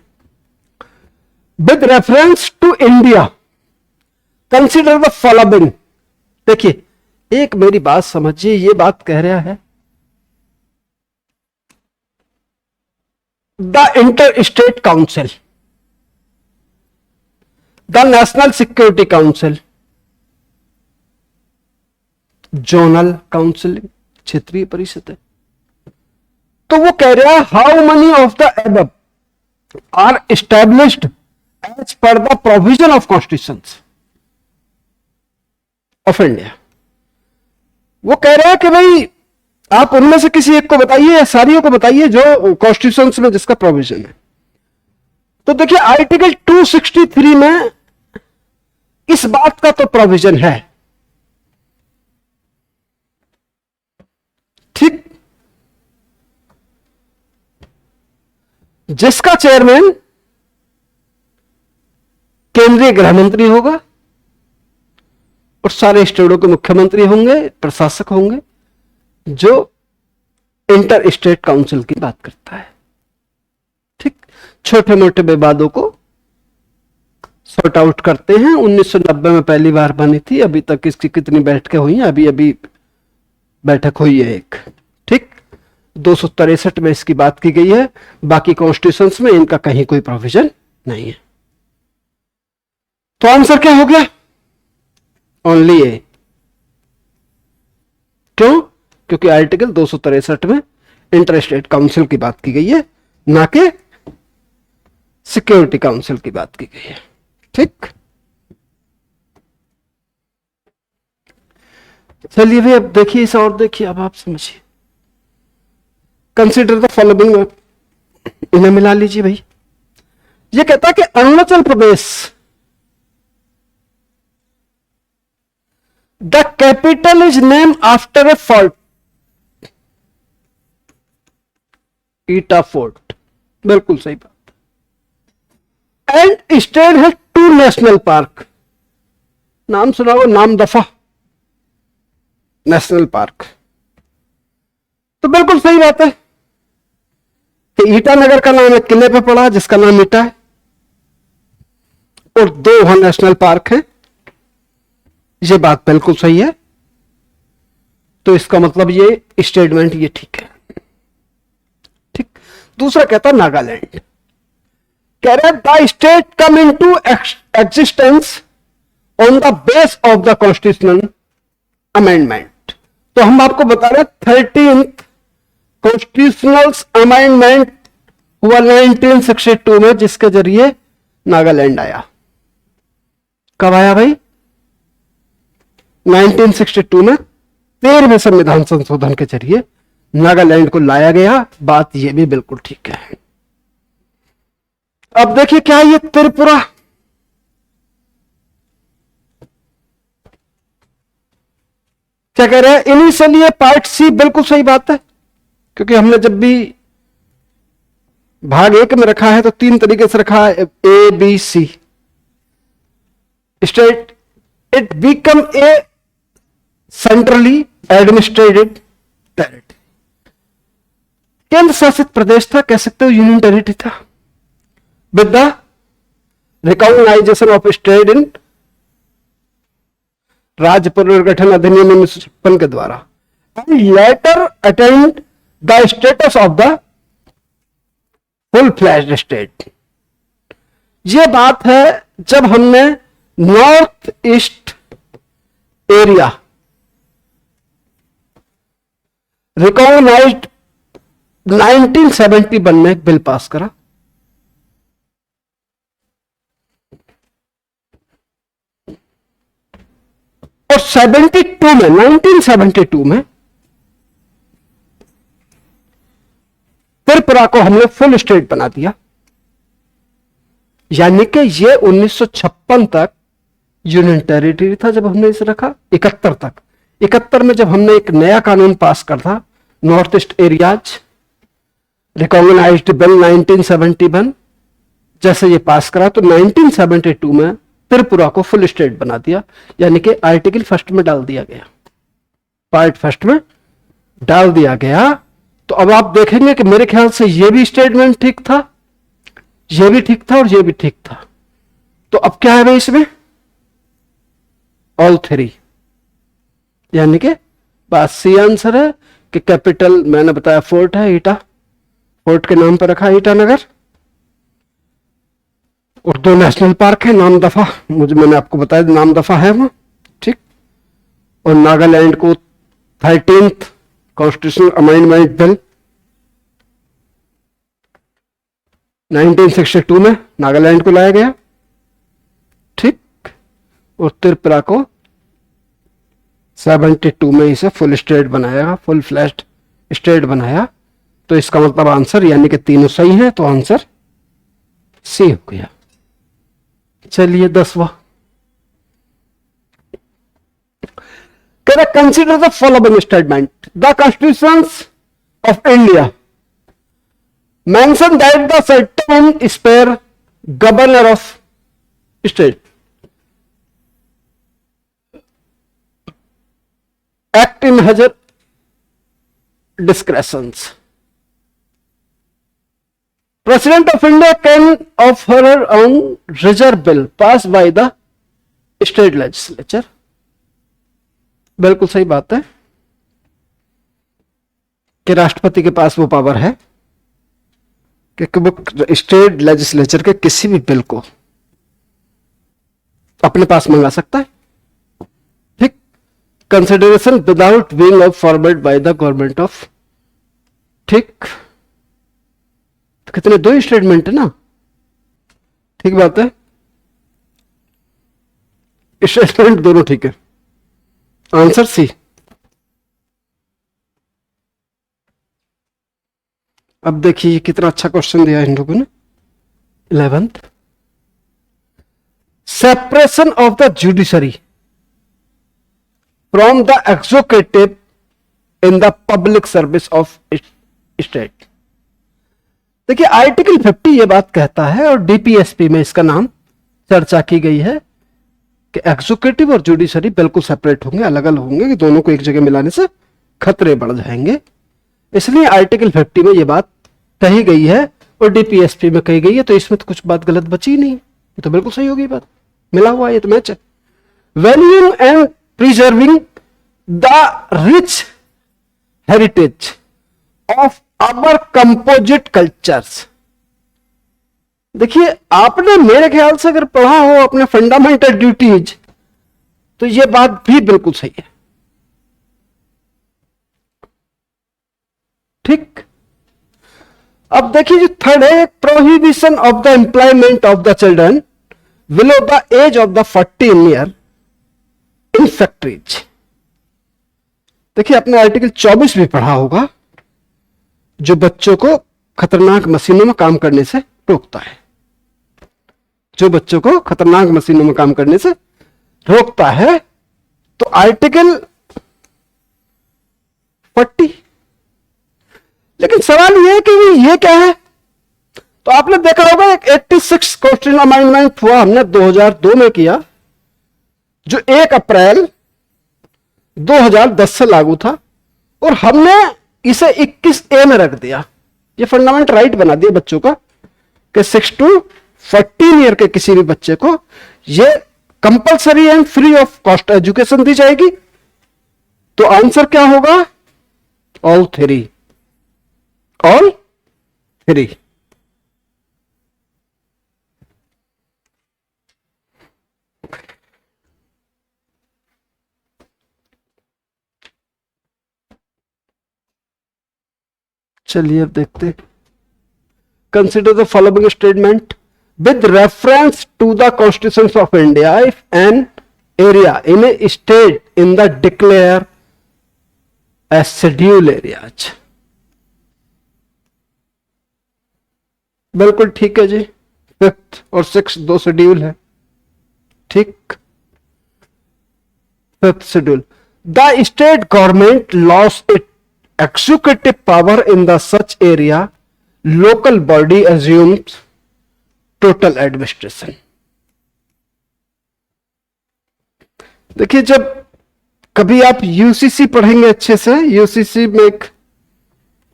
with reference to India consider the following. देखिए एक मेरी बात समझिए, ये बात कह रहा है the inter state council, the national security council, zonal council क्षेत्रीय परिषद है। तो वो कह रहा है how many of the above are established as per the provision of constitution of India. वो कह रहा है कि भाई आप उनमें से किसी एक को बताइए या सारियों को बताइए जो कॉन्स्टिट्यूशन में जिसका प्रोविजन है। तो देखिए आर्टिकल 263 में इस बात का तो प्रोविजन है, ठीक। जिसका चेयरमैन केंद्रीय गृह मंत्री होगा और सारे स्टेटों के मुख्यमंत्री होंगे, प्रशासक होंगे, जो इंटर स्टेट काउंसिल की बात करता है। ठीक, छोटे मोटे विवादों को सॉर्ट आउट करते हैं। 1990 में पहली बार बनी थी, अभी तक इसकी कितनी बैठकें हुई हैं? अभी अभी बैठक हुई है एक। ठीक, 263 में इसकी बात की गई है, बाकी कॉन्स्टिट्यूशंस में इनका कहीं कोई प्रोविजन नहीं है। तो आंसर क्या हो गया? ओनली ए। क्यों? क्योंकि आर्टिकल 263 में इंटर स्टेट काउंसिल की बात की गई है, ना कि सिक्योरिटी काउंसिल की बात की गई है। ठीक, चलिए भाई, अब देखिए इसे और देखिए, अब आप समझिए। कंसिडर द फॉलोइंग, इन्हें मिला लीजिए भाई। ये कहता है कि Arunachal Pradesh, the capital is name after a fort, Ita fort, बिल्कुल सही बात। एंड स्टेट है 2 नेशनल पार्क, नाम सुना हो, नामदफा नेशनल पार्क, तो बिल्कुल सही बात है कि ईटानगर का नाम एक किले पे पड़ा जिसका नाम ईटा है, और 2 वहां नेशनल पार्क है, ये बात बिल्कुल सही है। तो इसका मतलब ये स्टेटमेंट ये ठीक है। ठीक, दूसरा कहता है नागालैंड, कह रहे the state come into existence on the base of the constitutional amendment. तो हम आपको बता रहे 13th कॉन्स्टिट्यूशनल अमेंडमेंट हुआ 1962 में, जिसके जरिए नागालैंड आया। कब आया भाई? 1962 में 13वें संविधान संशोधन के जरिए नागालैंड को लाया गया। बात यह भी बिल्कुल ठीक है। अब देखिए क्या है ये त्रिपुरा, क्या कह रहे हैं? इनिशियली पार्ट सी बिल्कुल सही बात है, क्योंकि हमने जब भी भाग 1 में रखा है तो 3 तरीके से रखा है, A B C. State it become a centrally administered territory, केंद्र शासित प्रदेश था, कह सकते हो यूनियन टेरिटरी था, with the recognisation of state in राज्य पुनर्गठन अधिनियम 1956 के द्वारा, and later attend the status of the full fledged state. यह बात है जब हमने नॉर्थ ईस्ट एरिया रिकॉग्नाइज्ड 1971 में एक बिल पास करा, और 1972 में त्रिपुरा को हमने फुल स्टेट बना दिया। यानी कि ये 1956 तक यूनियन टेरिटरी था जब हमने इसे रखा, 71 तक। 71 में जब हमने एक नया कानून पास कर था, North East areas recognised bill 1971, जैसे ये पास करा तो 1972 में त्रिपुरा को फुल स्टेट बना दिया, यानी कि आर्टिकल 1 में डाल दिया गया, पार्ट 1 में डाल दिया गया। तो अब आप देखेंगे कि मेरे ख्याल से ये भी स्टेटमेंट ठीक था, ये भी ठीक था, और ये भी ठीक था। तो अब क्या है भाई इसमें? ऑल 3, यानी कि बात सी आंसर है कि कैपिटल मैंने बताया फोर्ट है, ईटा, फोर्ट के नाम पर रखा है ईटानगर, और 2 नेशनल पार्क है, नामदफा, मैंने आपको बताया नामदफा है वहां। ठीक, और नागालैंड को 13th कॉन्स्टिट्यूशनल अमेंडमेंट बिल 1962 में नागालैंड को लाया गया। ठीक, और त्रिपुरा को 72 में इसे फुल स्टेट बनाया, फुल फ्लैश्ड स्टेट बनाया। तो इसका मतलब आंसर, यानी कि तीनों सही है, तो आंसर सी हो गया। चलिए 10वां, consider the following statement, the constitution of India mention that the certain spare governor of state act in her discretions. President of India can offer her own reserve bill passed by the state legislature. बिल्कुल सही बात है कि राष्ट्रपति के पास वो power है कि वो स्टेट लेजिस्लेचर के किसी भी बिल को अपने पास मंगा सकता है, ठीक, consideration without being forward by the government of, ठीक, तो कितने दो स्टेटमेंट है ना, ठीक बात है, स्टेटमेंट दोनों ठीक है। Answer C. अब देखिए कितना अच्छा क्वेश्चन दिया इन लोगों ने। 11th, separation of the judiciary from the executive in the public service of state. देखिए आर्टिकल 50 ये बात कहता है और डीपीएसपी में इसका नाम चर्चा की गई है कि एग्जीक्यूटिव और जुडिशरी बिल्कुल सेपरेट होंगे, अलग अलग होंगे, कि दोनों को एक जगह मिलाने से खतरे बढ़ जाएंगे। इसलिए आर्टिकल 50 में ये बात कही गई है और डीपीएसपी में कही गई है, तो इसमें तो कुछ बात गलत बची नहीं, ये तो बिल्कुल सही होगी बात, मिला हुआ है, ये तो मैच है। Valuing and preserving the rich heritage of our composite cultures. देखिए आपने मेरे ख्याल से अगर पढ़ा हो अपने फंडामेंटल ड्यूटीज तो यह बात भी बिल्कुल सही है, ठीक। अब देखिए जो थर्ड है, prohibition of the employment of the children below the age of the 14 year in factories. देखिए आपने आर्टिकल 24 भी पढ़ा होगा जो बच्चों को खतरनाक मशीनों में काम करने से रोकता है, जो बच्चों को खतरनाक मशीनों में काम करने से रोकता है। तो आर्टिकल 40, लेकिन सवाल यह है कि ये क्या है। तो आपने देखा होगा एक 86 कॉन्स्टिट्यूशनल अमेंडमेंट हुआ, हमने 2002 में किया, जो 1 अप्रैल 2010 से लागू था, और हमने इसे 21A में रख दिया। ये फंडामेंटल राइट बना दिया बच्चों का कि 6 to 14 ईयर के किसी भी बच्चे को ये compulsory and free of cost education दी जाएगी। तो आंसर क्या होगा? All three, all three. चलिए अब देखते हैं। Consider the following statement with reference to the constitution of India. If an area in a state in the declare as schedule areas, बिल्कुल ठीक है जी। 5th और 6th दो शेड्यूल है, ठीक। 5th schedule, the state government lost its executive power in the such area, local body assumes total administration. देखिए जब कभी आप यूसीसी पढ़ेंगे अच्छे से, यूसीसी में एक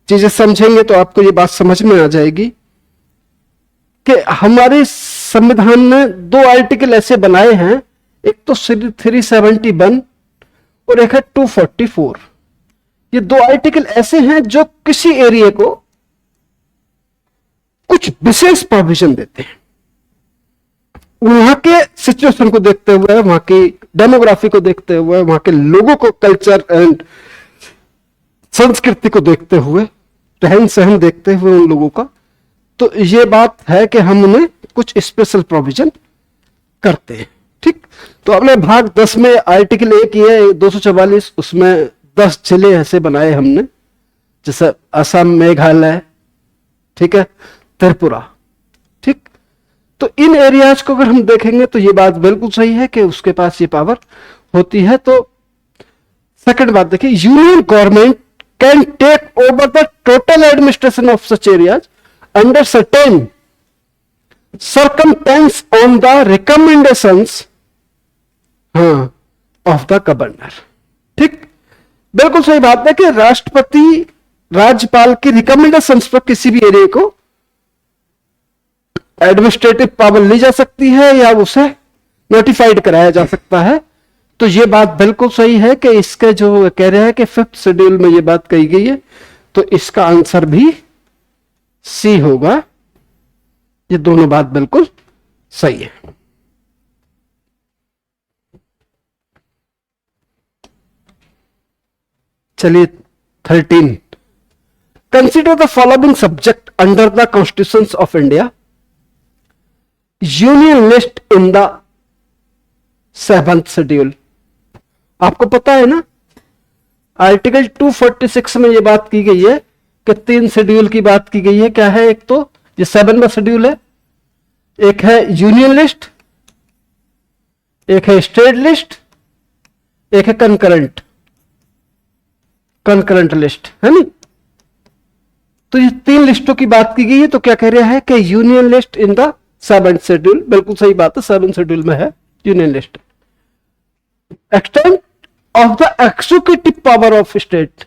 चीजें समझेंगे तो आपको ये बात समझ में आ जाएगी कि हमारे संविधान ने 2 आर्टिकल ऐसे बनाए हैं, एक तो 371 और एक है 244। ये 2 आर्टिकल ऐसे हैं जो किसी एरिया को कुछ विशेष प्रोविजन देते हैं, वहां के सिचुएशन को देखते हुए, वहां की डेमोग्राफी को देखते हुए, वहां के लोगों को, कल्चर एंड संस्कृति को देखते हुए, रहन सहन देखते हुए उन लोगों का। तो ये बात है कि हम उन्हें कुछ स्पेशल प्रोविजन करते हैं, ठीक। तो अपने भाग 10 में आर्टिकल 1 ये 244, उसमें 10 जिले ऐसे बनाए हमने, जैसे असम, मेघालय, ठीक है, त्रिपुरा, ठीक। तो इन एरियाज को अगर हम देखेंगे तो ये बात बिल्कुल सही है कि उसके पास ये पावर होती है। तो सेकंड बात देखिए, union government can take over the total administration of such areas under certain circumstance on the recommendations of the governor। ठीक, बिल्कुल सही बात है कि राष्ट्रपति राज्यपाल की रिकमेंडेशंस पर किसी भी एरिया को एडमिनिस्ट्रेटिव पावर ली जा सकती है या उसे नोटिफाइड कराया जा सकता है। तो ये बात बिल्कुल सही है कि इसके जो कह रहे हैं कि 5th शेड्यूल में ये बात कही गई है, तो इसका आंसर भी सी होगा। ये दोनों बात बिल्कुल सही है। चलिए 13, consider the following subject under the constitution of India, union list in the 7th schedule. आपको पता है ना, आर्टिकल 246 में यह बात की गई है कि 3 शेड्यूल की बात की गई है। क्या है? एक तो ये 7वां शेड्यूल है, एक है यूनियन लिस्ट, एक है स्टेट लिस्ट, एक है कंकरेंट लिस्ट, है नी। तो ये 3 लिस्टों की बात की गई है। तो क्या कह रहा है कि union list in the 7th schedule, बिल्कुल सही बात है, 7th शेड्यूल में है union list. Extent of the executive power of state,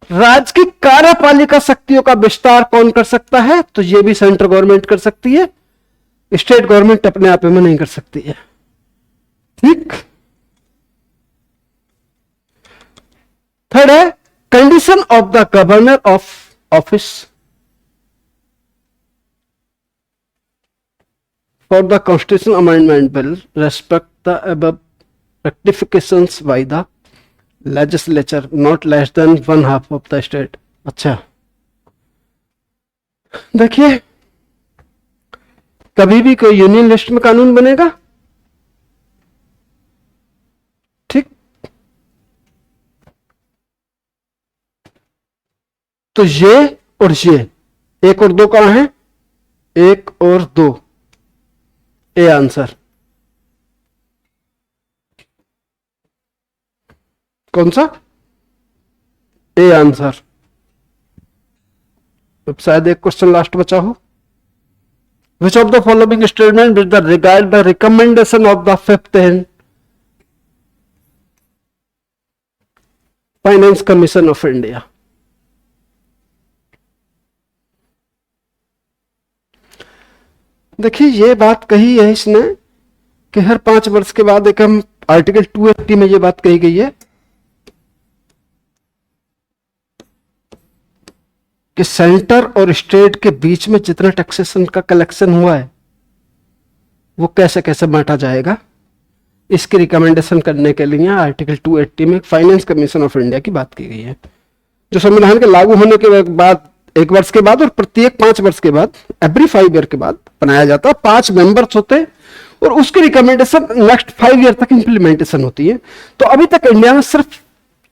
राज्य की कार्यपालिका शक्तियों का विस्तार कौन कर सकता है? तो यह भी सेंट्रल गवर्नमेंट कर सकती है, स्टेट गवर्नमेंट अपने आप में नहीं कर सकती है। ठीक। थर्ड है condition of the governor of office for the constitution amendment bill respect the above rectifications by the legislature not less than 1/2 of the state. अच्छा, देखिए, कभी भी कोई यूनियन लिस्ट में कानून बनेगा, ठीक, तो ये और ये, 1 और 2 कहां है? 1 और 2, ए आंसर। कौन सा? A answer. अब शायद एक क्वेश्चन लास्ट बचा हो। विच of the following statement with the regard the recommendation of the 5th and finance commission of India. देखिए, ये बात कही है इसने कि हर 5 वर्ष के बाद एक हम आर्टिकल 280 में ये बात कही गई है कि सेंटर और स्टेट के बीच में जितना टैक्सेशन का कलेक्शन हुआ है वो कैसे कैसे बांटा जाएगा, इसकी रिकमेंडेशन करने के लिए आर्टिकल 280 में फाइनेंस कमीशन ऑफ इंडिया की बात की गई है, जो संविधान के लागू होने के बाद 1 वर्ष के बाद और प्रत्येक 5 वर्ष के बाद, एवरी 5 ईयर के बाद बनाया जाता है। 5 मेंबर्स होते हैं और उसकी रिकमेंडेशन नेक्स्ट 5 ईयर तक इंप्लीमेंटेशन होती है। तो अभी तक इंडिया में सिर्फ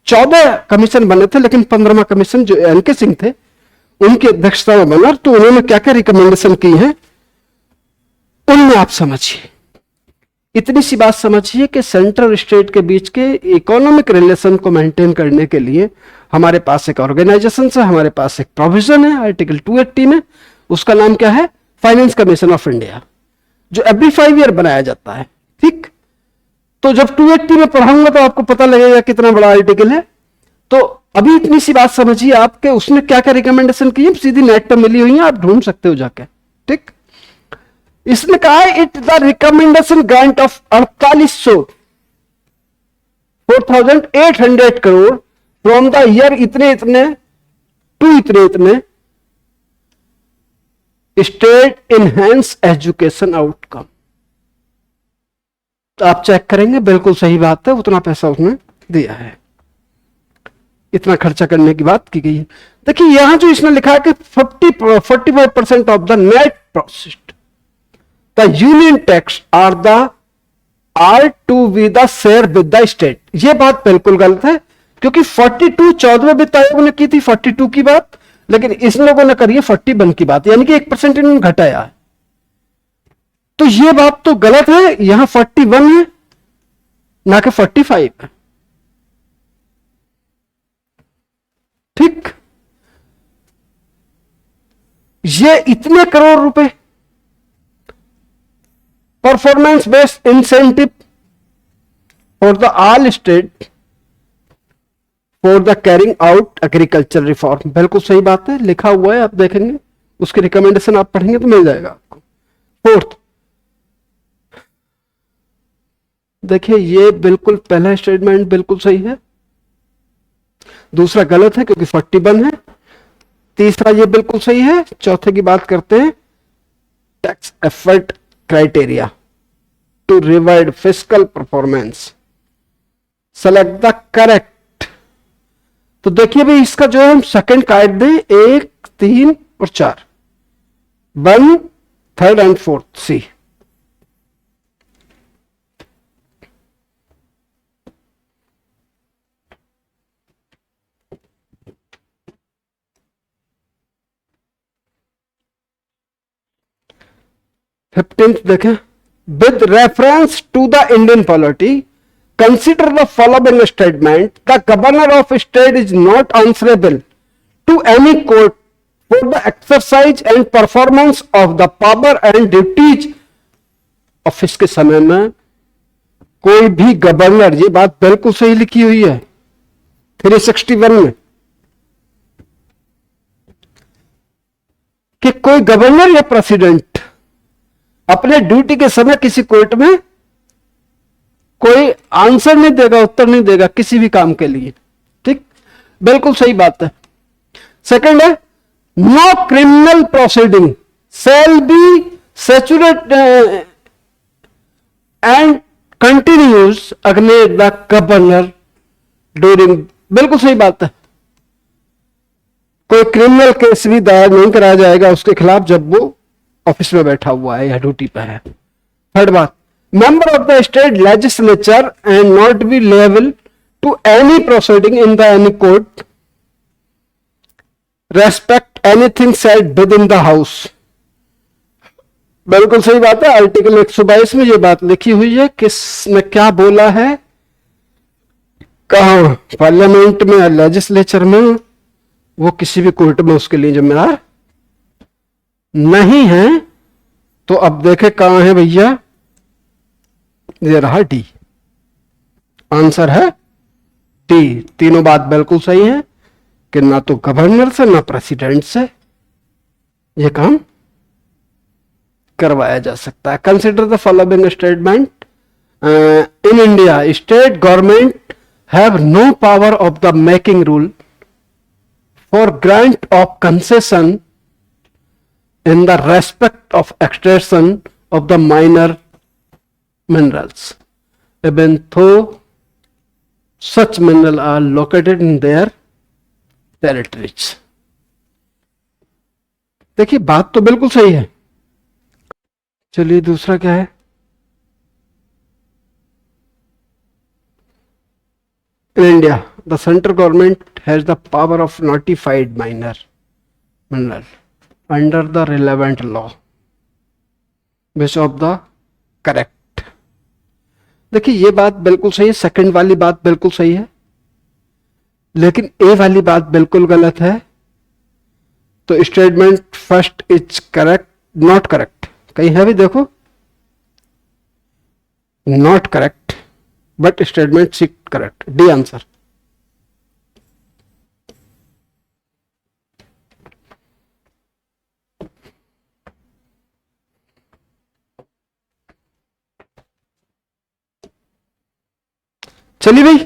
14 कमीशन बने थे, लेकिन 15वां कमीशन जो एनके सिंह थे उनकी अध्यक्षता में बना। तो उन्होंने क्या क्या रिकमेंडेशन की है उनमें आप समझिए, इतनी सी बात समझिए कि सेंट्रल और स्टेट के बीच के इकोनॉमिक रिलेशन को मेंटेन करने के लिए हमारे पास एक ऑर्गेनाइजेशन है, हमारे पास एक प्रोविजन है आर्टिकल 280 में, उसका नाम क्या है? फाइनेंस कमीशन ऑफ इंडिया, जो एवरी 5 ईयर बनाया जाता है। ठीक, तो जब 280 में पढ़ाऊंगा तो आपको पता लगेगा कितना बड़ा आर्टिकल है। तो अभी इतनी सी बात समझिए आपके उसने क्या क्या रिकमेंडेशन की है, सीधी नेट पर मिली हुई है, आप ढूंढ सकते हो जाके। ठीक, इसने कहा है it the recommendation grant of 4800 crore from the year इतने इतने टू इतने इतने स्टेट इनहेंस एजुकेशन आउटकम। तो आप चेक करेंगे, बिल्कुल सही बात है, उतना पैसा उसने दिया है, इतना खर्चा करने की बात की गई है। देखिए यहां जो इसने लिखा है कि 45% of the net profit the union tax are to be the share with the state. यह बात बिल्कुल गलत है, क्योंकि 42 14वें वित्त आयोग ने की थी 42 की बात, लेकिन इन लोगों ने करी है 41 की बात, यानी कि 1% इन्होंने घटाया है। तो यह बात तो गलत है, यहां 41 है ना कि 45 है। ठीक, ये इतने करोड़ रुपए performance based incentive for the all state for the carrying out agriculture reform. बिल्कुल सही बात है, लिखा हुआ है, आप देखेंगे उसकी रिकमेंडेशन आप पढ़ेंगे तो मिल जाएगा आपको। फोर्थ, देखिए ये बिल्कुल पहला स्टेटमेंट बिल्कुल सही है, दूसरा गलत है क्योंकि 41 है, तीसरा ये बिल्कुल सही है। चौथे की बात करते हैं, tax effort criteria to reward fiscal performance, select the correct. तो देखिए भाई इसका जो है हम सेकंड काट दें, 1, 3 और 4, 1, 3rd and 4th C. Fifteenth देखें, with reference to the Indian polity consider the following statement: the governor of state is not answerable to any court for the exercise and performance of the power and duties office के समय में कोई भी governor, ये बात बिल्कुल सही लिखी हुई है 361 में, कि कोई गवर्नर या प्रेसिडेंट अपने ड्यूटी के समय किसी कोर्ट में कोई आंसर नहीं देगा, उत्तर नहीं देगा किसी भी काम के लिए। ठीक, बिल्कुल सही बात है। सेकंड है, no criminal proceeding shall be saturate and continues against the governor during, बिल्कुल सही बात है, कोई क्रिमिनल केस भी दायर नहीं कराया जाएगा उसके खिलाफ जब वो ऑफिस में बैठा हुआ है या ड्यूटी पे है। थर्ड बात, member of the state legislature and not be liable to any proceeding in the any court respect anything said within the house, बिल्कुल सही बात है। आर्टिकल 122 में ये बात लिखी हुई है, किसने क्या बोला है, कहा पार्लियामेंट में, लेजिस्लेचर में, वो किसी भी कोर्ट में उसके लिए जिम्मेदार नहीं है। तो अब देखे कहां है भैया, ये रहा डी, आंसर है डी। तीनों बात बिल्कुल सही है कि ना तो गवर्नर से ना प्रेसिडेंट से ये काम करवाया जा सकता है। Consider the following statement, in India state government have no power of the making rule for grant of concession in the respect of extraction of the minor minerals even though such minerals are located in their territories। देखिए बात तो बिल्कुल सही है। चलिए दूसरा क्या है, in India the central government has the power of notified minor mineral under the relevant law which of the correct। देखिए ये बात बिल्कुल सही है, सेकंड वाली बात बिल्कुल सही है, लेकिन ए वाली बात बिल्कुल गलत है। तो statement first is correct, not correct, कहीं है भी देखो, not correct but statement C correct, D answer. चलिए भाई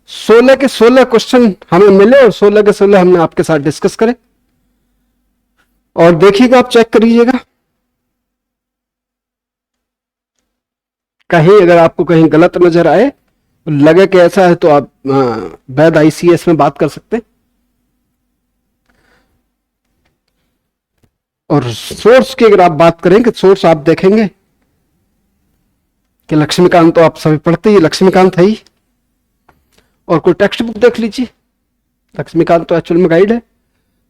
16 के 16 क्वेश्चन हमें मिले और 16 के 16 हमने आपके साथ डिस्कस करे, और देखिएगा आप चेक करिएगा कहीं अगर आपको कहीं गलत नजर आए, लगे कि ऐसा है, तो आप वैद ICS में बात कर सकते हैं। और सोर्स की अगर आप बात करें कि सोर्स आप देखेंगे कि लक्ष्मीकांत तो आप सभी पढ़ते ही, लक्ष्मीकांत है ही, और कोई टेक्स्ट बुक देख लीजिए, लक्ष्मीकांत तो एक्चुअल में गाइड है,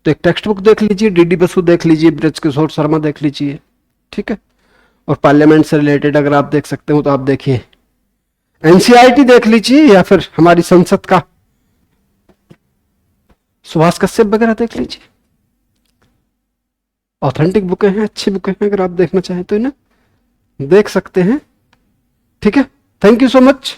तो एक टेक्स्ट बुक देख लीजिए, DD बसु देख लीजिए, बृजकिशोर शर्मा देख लीजिए, ठीक है। और पार्लियामेंट से रिलेटेड अगर आप देख सकते हो तो आप देखिए NCERT देख लीजिए, या फिर हमारी संसद का सुभाष कश्यप वगैरह देख लीजिए। ऑथेंटिक बुकें हैं, अच्छी बुकें हैं, अगर आप देखना चाहें तो इन्हें देख सकते हैं। ठीक है, थैंक यू सो मच।